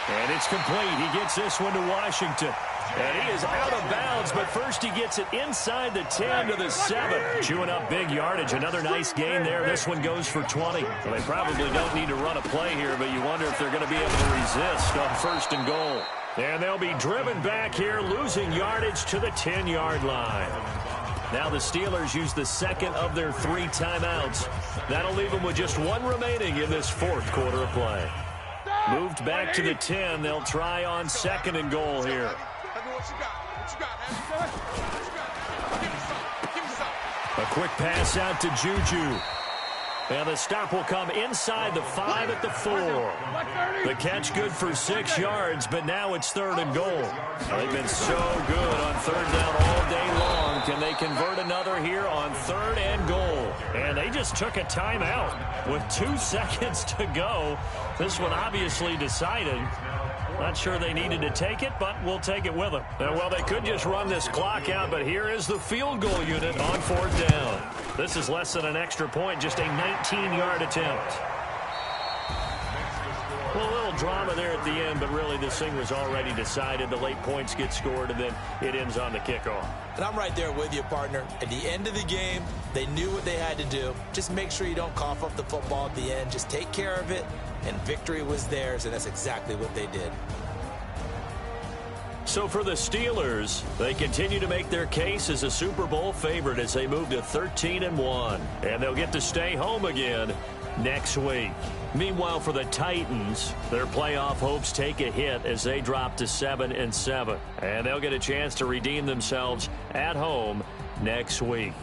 And it's complete. He gets this one to Washington. And he is out of bounds, but first he gets it inside the 10 to the 7. Chewing up big yardage. Another nice gain there. This one goes for 20. Well, they probably don't need to run a play here, but you wonder if they're going to be able to resist on 1st and goal. And they'll be driven back here, losing yardage to the 10-yard line. Now the Steelers use the second of their 3 timeouts. That'll leave them with just 1 remaining in this 4th quarter of play. Moved back to the 10. They'll try on 2nd and goal here. A quick pass out to Juju. And the stop will come inside the 5 at the 4. The catch good for 6 yards, but now it's 3rd and goal. They've been so good on 3rd down all day long. Can they convert another here on 3rd and goal? And they just took a timeout with 2 seconds to go. This one obviously decided. Not sure they needed to take it, but we'll take it with them. Well, they could just run this clock out, but here is the field goal unit on 4th down. This is less than an extra point, just a 19-yard attempt. Well, a little drama there at the end, but really this thing was already decided. The late points get scored, and then it ends on the kickoff. And I'm right there with you, partner. At the end of the game, they knew what they had to do. Just make sure you don't cough up the football at the end. Just take care of it, and victory was theirs, and that's exactly what they did. So for the Steelers, they continue to make their case as a Super Bowl favorite as they move to 13-1. And they'll get to stay home again next week. Meanwhile, for the Titans, their playoff hopes take a hit as they drop to 7-7. And they'll get a chance to redeem themselves at home next week.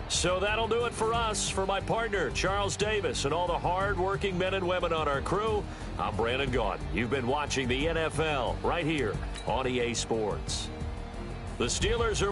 So that'll do it for us. For my partner, Charles Davis, and all the hard-working men and women on our crew, I'm Brandon Gaudin. You've been watching the NFL right here on EA Sports. The Steelers are...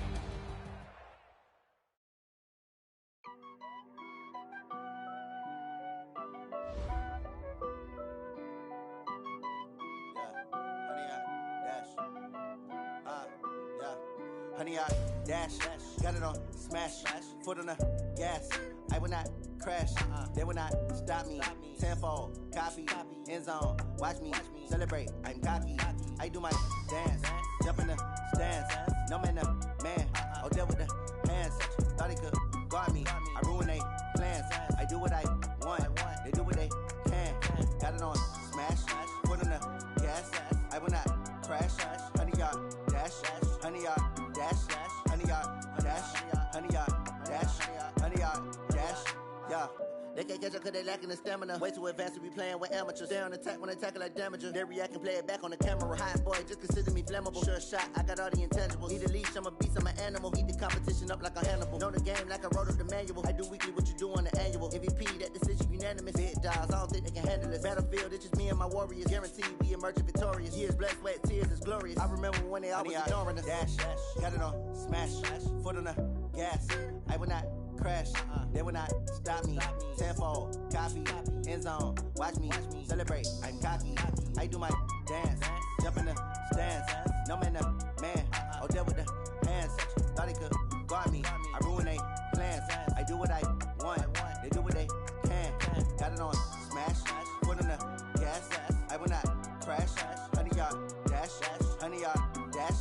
Honey, I dash, got it on smash, foot on the gas. I will not crash, they will not stop me. Tenfold, copy, end zone, watch me celebrate. I'm cocky, I do my dance, jump in the stands. No man, oh, deal with the hands. Thought he could guard me, I ruin they plans. I do what I want, they do what they can. Got it on smash, foot on the gas. I will not crash, honey, y'all dash, honey, y'all dash, honey, y'all dash, honey, y'all dash, honey, y'all dash, yeah. They can't catch up cause they lacking the stamina. Way too advanced to be playing with amateurs. Stay on attack when they tackle like damager. They react and play it back on the camera. Hot boy, just consider me flammable. Sure shot, I got all the intangibles. Need a leash, I'm a beast, I'm an animal. Eat the competition up like a Hannibal. Know the game like I wrote up the manual. I do weekly what you do on the annual. MVP, that decision unanimous. Big dials, I don't think they can handle it. Battlefield, it's just me and my warriors. Guaranteed we emerge victorious. Years, blood, sweat, tears, is glorious. I remember when they always ignoring us. Dash, got it on smash, foot on the gas. I will not crash, they will not stop me. Tenfold, copy, end zone, watch me celebrate. I'm cocky, I do my dance, jump in the stands. No man, oh, deal with the hands. Thought he could guard me, I ruin they plans. I do what I want, they do what they can. Got it on smash, foot on the gas. I will not crash, honey, y'all dash, honey, y'all dash,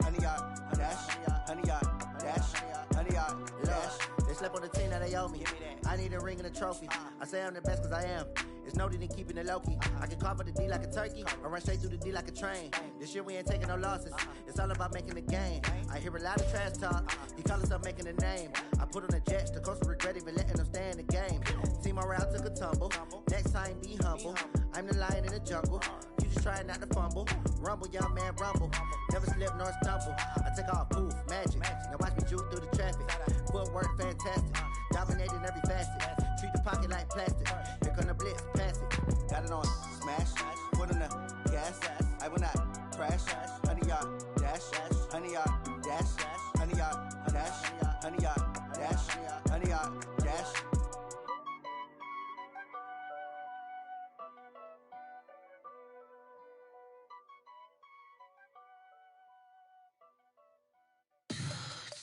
honey, y'all dash, honey, y'all dash, honey, y'all dash. They slept on the team that they owe me. I need a ring and a trophy. I say I'm the best cause I am. It's know that they keeping it low-key. I can carve up the D like a turkey, or run straight through the D like a train. This year we ain't taking no losses. It's all about making the game. I hear a lot of trash talk. He call himself making a name. I put on the Jets, the coach will regret even letting them stay in the game. Team morale took a tumble. Next time be humble. I'm the lion in the jungle. You just try not to fumble. Rumble, young man, rumble. Never slip nor stumble. I take off, poof, magic. Now watch me juke through the traffic. Footwork fantastic. Dominating every facet. Treat the pocket like plastic. Here come the blitz, pass it. Got it on smash. Put on the gas. I will not crash. 100-yard dash. 100-yard dash. 100-yard dash. 100-yard dash. 100-yard dash.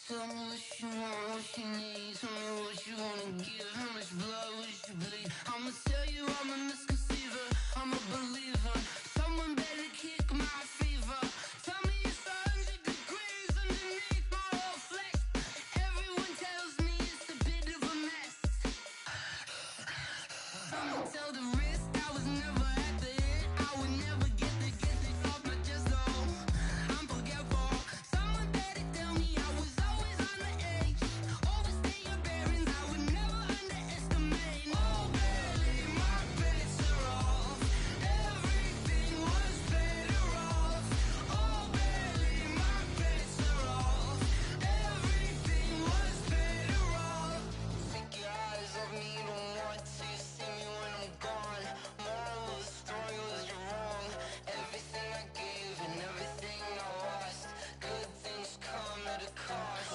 Tell me what you want, what you need. Tell me what you wanna give. How much blood would you bleed? I'ma tell you I'm a misconceiver. I'm a believer. Someone better kick my fever. Tell me it's 100 degrees underneath my whole flesh. Everyone tells me it's a bit of a mess. I'ma tell the risk I was never at the hit. I would never get it off my chest though. I'm forgetful. Someone better tell me I was always on the edge. Overstay your bearings, I would never underestimate. Oh baby, my bets are off. Everything was better off. Oh baby, my bets are off. Everything was better off. Take your eyes off me, don't want to see me when I'm gone. Moral of the story was you're wrong. Everything I gave and everything I lost. Good things come at a cost.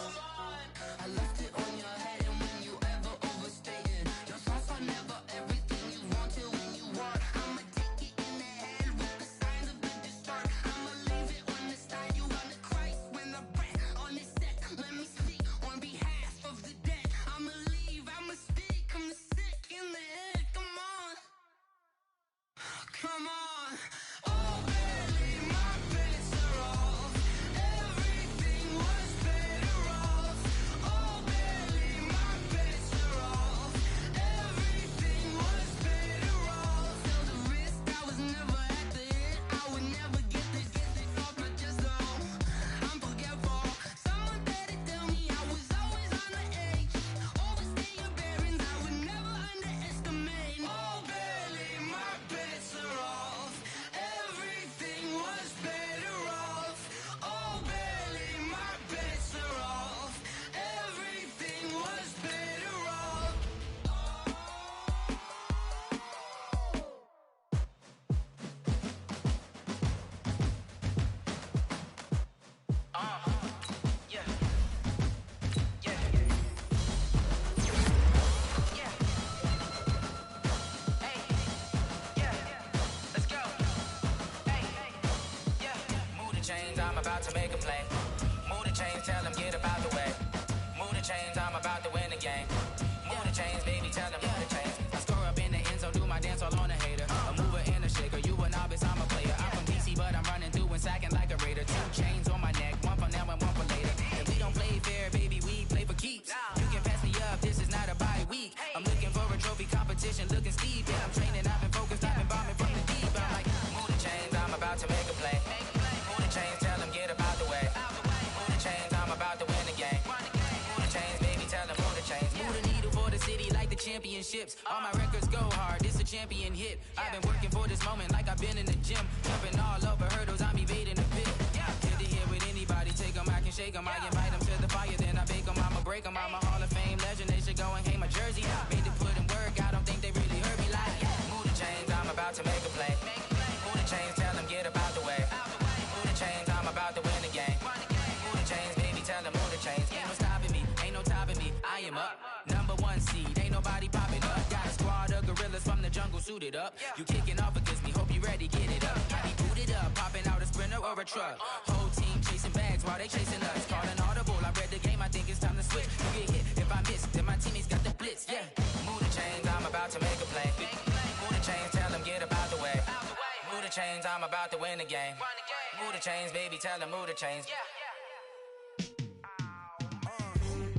I left it on your head, and when you ever overstay it, your thoughts are never everything you wanted when you want. I'ma take it in the head with the signs of the distort. I'ma leave it on the side. You on the Christ when the breath on the set. Let me speak on behalf of the dead. I'ma leave, I'ma speak. I'm sick in the head. Come on, come on. Oh baby, my bets are off. Everything was better off. Oh baby, my bets are off. Everything was better off. Tell the risk I was never at the hit. I would never get it off my chest though. I'm forgetful. Someone better tell me I was always on the edge. Overstay your bearings, I would never underestimate. Oh baby, my bets are off. Everything was better off. Oh baby, my bets are off. Everything was better off. Yeah. Yeah. Yeah. Hey. Yeah. Let's go. Hey. Yeah. Move the chains, I'm about to make a play. Move the chains, tell them get about the way. Move the chains, I'm about to win the game. Move the chains, baby, tell them move the chains. I score up in the end zone, do my dance all on a hater. A mover and a shaker, you a novice, I'm a player. I'm from DC, but I'm running through and sacking like a raider. 2 chains on my neck, one for now and one for later. If we don't play fair, baby, we play for keeps. You can pass me up, this is not a bye week. I'm looking for a trophy competition, looking steep. Yeah, I'm training, I've been focused, I've been bombing from the deep. I'm like, move the chains, I'm about to make a play. Move the chains, tell them get about the way. Move the chains, I'm about to win the game. Move the chains, baby, tell them move the chains. Move the needle for the city like the championships. All my records go hard, this a champion hit. I've been working for this moment like I've been in the gym. Jumping all over hurdles, I'm evading the pit. Hit the hit with anybody, take them, I can shake them. I invite them to the fire, then I bake them, I'ma break them. I'm a Hall of Fame legend, they should go and hang my jersey. Made to put in work, I don't think they really heard me like. Move the chains, I'm about to make a play. Move the chains, tell them get about the way. Move the chains, I'm about to win the game. Move the chains, baby, tell them move the chains. Ain't no stopping me, ain't no topping me. I am up, #1 seed, ain't nobody popping up. Got a squad of gorillas from the jungle suited up. You kicking off against me, hope you ready, get it up. I be booted up, popping out a sprinter or a truck. Whole team chasing bags while they chasing us. Calling audible, I read the game, I think it's time to switch. You get hit, if I miss, then my teammates got the blitz, yeah. Move the chains, I'm about to make a play. Move the chains, tell them get about the way. Move the chains, I'm about to win the game. Move the chains, baby, tell them move the chains.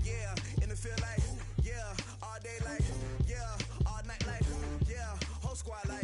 Yeah, in the field like, yeah, all day like, yeah, all night like, yeah, whole squad like.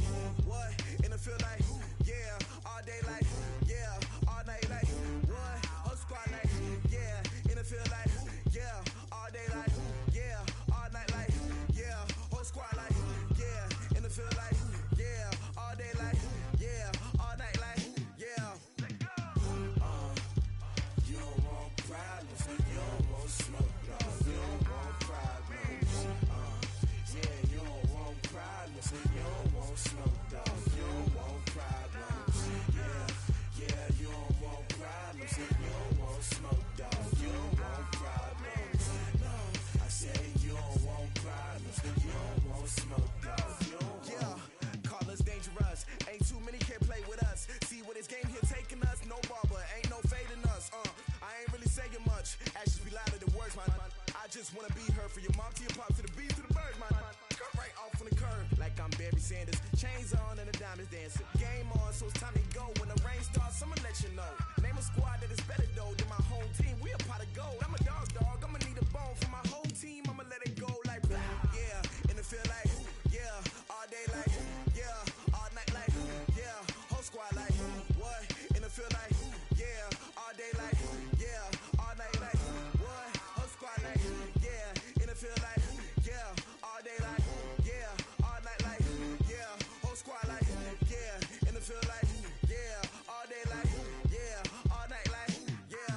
time is dancing. Game on, so it's time to go. When the rain starts, I'ma let you know. Name a squad that is better though than my home team. We a pot of gold. I'm a dog. I'ma need a bone for my whole team. I'ma let it go like blah. Yeah, and it feel like yeah, all day like yeah, all night like yeah, whole squad like what? And it feel like yeah, all day like yeah, all night like what? Whole squad like yeah, and it feel like yeah, all day like yeah, all night like yeah, whole squad like yeah, and it feel like yeah, all day like yeah, all night like yeah.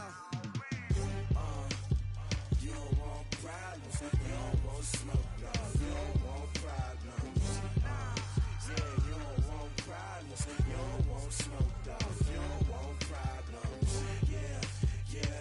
You don't want problems, you don't want smoke, no, you don't want problems. Yeah, you don't want problems, you don't want smoke, dog, you don't want problems. Yeah,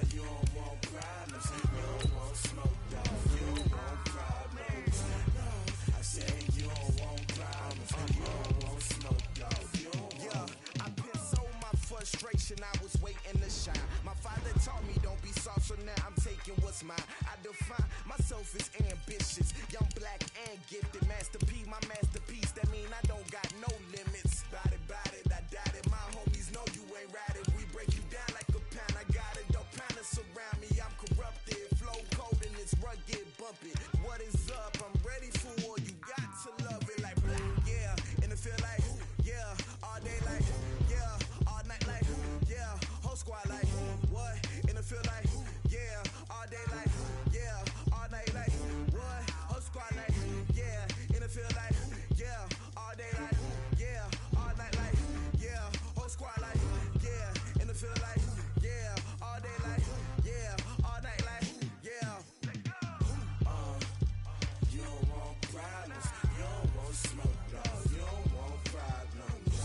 you don't want problems, you don't want smoke, dog, you don't want problems. No, I say you don't want problems, you don't want smoke, dog, you don't want. Yeah, I've been so my frustration, I was waiting to shine. My father taught me don't be soft, so now I'm taking what's mine. I define myself as ambitious, young, black, and gifted. Master P, my masterpiece, that mean I don't got no limits. Bout it, I doubt it. My homies know you ain't ratted. We break you down like a pound. I got it, don't pound us around me. I'm corrupted, flow cold and it's rugged, bumpy. What is up? I'm ready for war. You got to love it like black, yeah. And it feel like yeah, all day like yeah, all night like yeah, whole squad like what? And it feel like yeah, all day like yeah, all night like what? Whole squad like yeah, and it feel like yeah, all day like yeah, all night like yeah, whole squad like yeah, and it feel like yeah, all day like yeah, all night like yeah. You don't want problems, you don't want smoke, no, you don't want problems.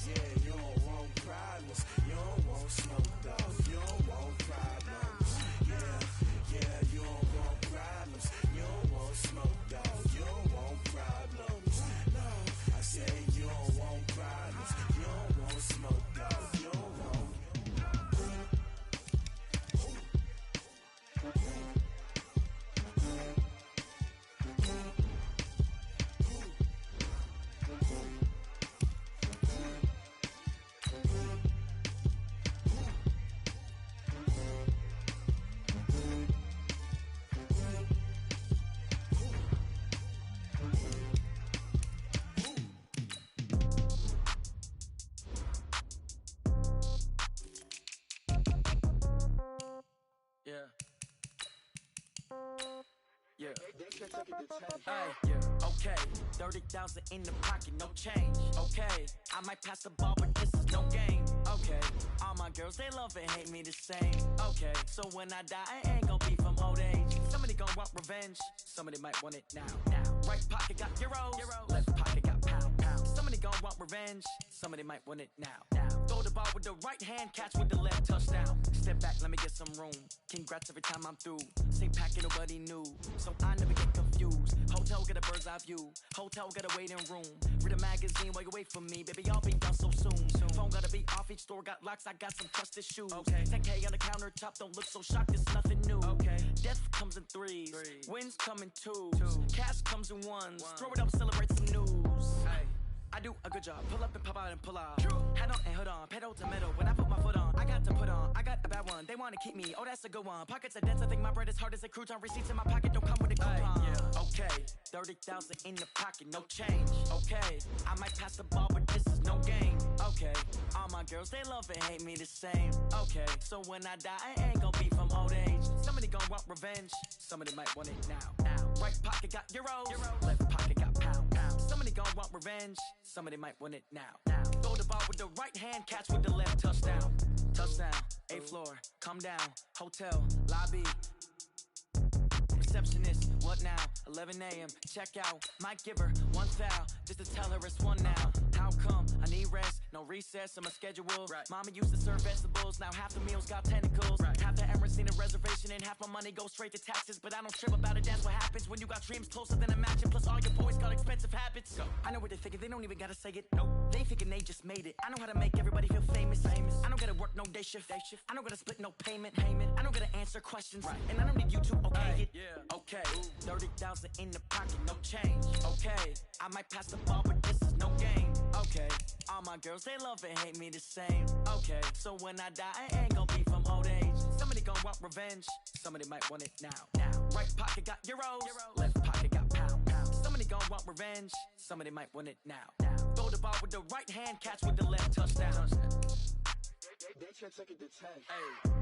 Yeah, you don't want problems, you don't want smoke, dog, you don't want problems. Yeah, you don't want problems, you don't want smoke, dog, you don't want problems. No, I say you don't want problems, you don't want smoke, dog, you don't want. Yeah. Yeah. Hey, yeah. Okay. 30,000 in the pocket, no change. Okay. I might pass the ball, but this is no game. Okay. All my girls, they love and hate me the same. Okay. So when I die, I ain't gon' be from old age. Somebody gon' want revenge. Somebody might want it now. Right pocket got euros. Left pocket got pound. Somebody gon' want revenge. Somebody might want it now. Throw the ball with the right hand, catch with the left, touchdown. Step back, let me get some room. Congrats every time I'm through. Same packet, nobody knew, so I never get confused. Hotel get a bird's eye view. Hotel got a waiting room. Read a magazine while you wait for me, baby. I'll be done so soon. Phone gotta be off. Each store got locks. I got some trusted shoes. Okay. 10K on the countertop. Don't look so shocked. It's nothing new. Okay. Death comes in threes. Wins come in twos. Cash comes in ones. Throw it up, celebrate some news. Hey. I do a good job. Pull up and pop out and pull out. Head on and hood on. Pedal to metal. When I put my foot on, I got to put on. I got a bad one. They want to keep me. Oh, that's a good one. Pockets are dense. I think my bread is hard as a crouton. Receipts in my pocket don't come with a coupon. Yeah. Okay. 30,000 in the pocket. No change. Okay. I might pass the ball, but this is no game. Okay. All my girls, they love and hate me the same. Okay. So when I die, I ain't gonna be from old age. Somebody gonna want revenge. Somebody might want it now. Right pocket got euros. Left pocket got pound. Somebody gonna want revenge. Somebody might want it now. Throw the ball with the right hand, catch with the left, touchdown. Touchdown, 8th floor, come down, hotel, lobby. Receptionist, what now? 11 a.m. check out. Might give her one foul just to tell her it's one now. How come? I need rest, no recess on my schedule. Right. Mama used to serve vegetables, now half the meals got tentacles. Right. Half the errands need a reservation and half my money goes straight to taxes. But I don't trip about it, that's what happens when you got dreams closer than a match. And plus all your boys got expensive habits. Go. I know what they're thinking, they don't even gotta say it. Nope. They thinking they just made it. I know how to make everybody feel famous. I don't gotta work no day shift. I don't gotta split no payment. I don't gotta answer questions. Right. And I don't need you to okay it. Yeah. Okay. 30,000 in the pocket, no change. Okay. I might pass the ball, but this is no game. my girls, they love and hate me the same. Okay, so when I die, I ain't gonna be from old age. Somebody gonna want revenge, somebody might want it now. Right pocket got euros, left pocket got pound. Somebody gonna want revenge, somebody might want it now. Throw the ball with the right hand, catch with the left, touchdown. They can't take it to 10. Hey.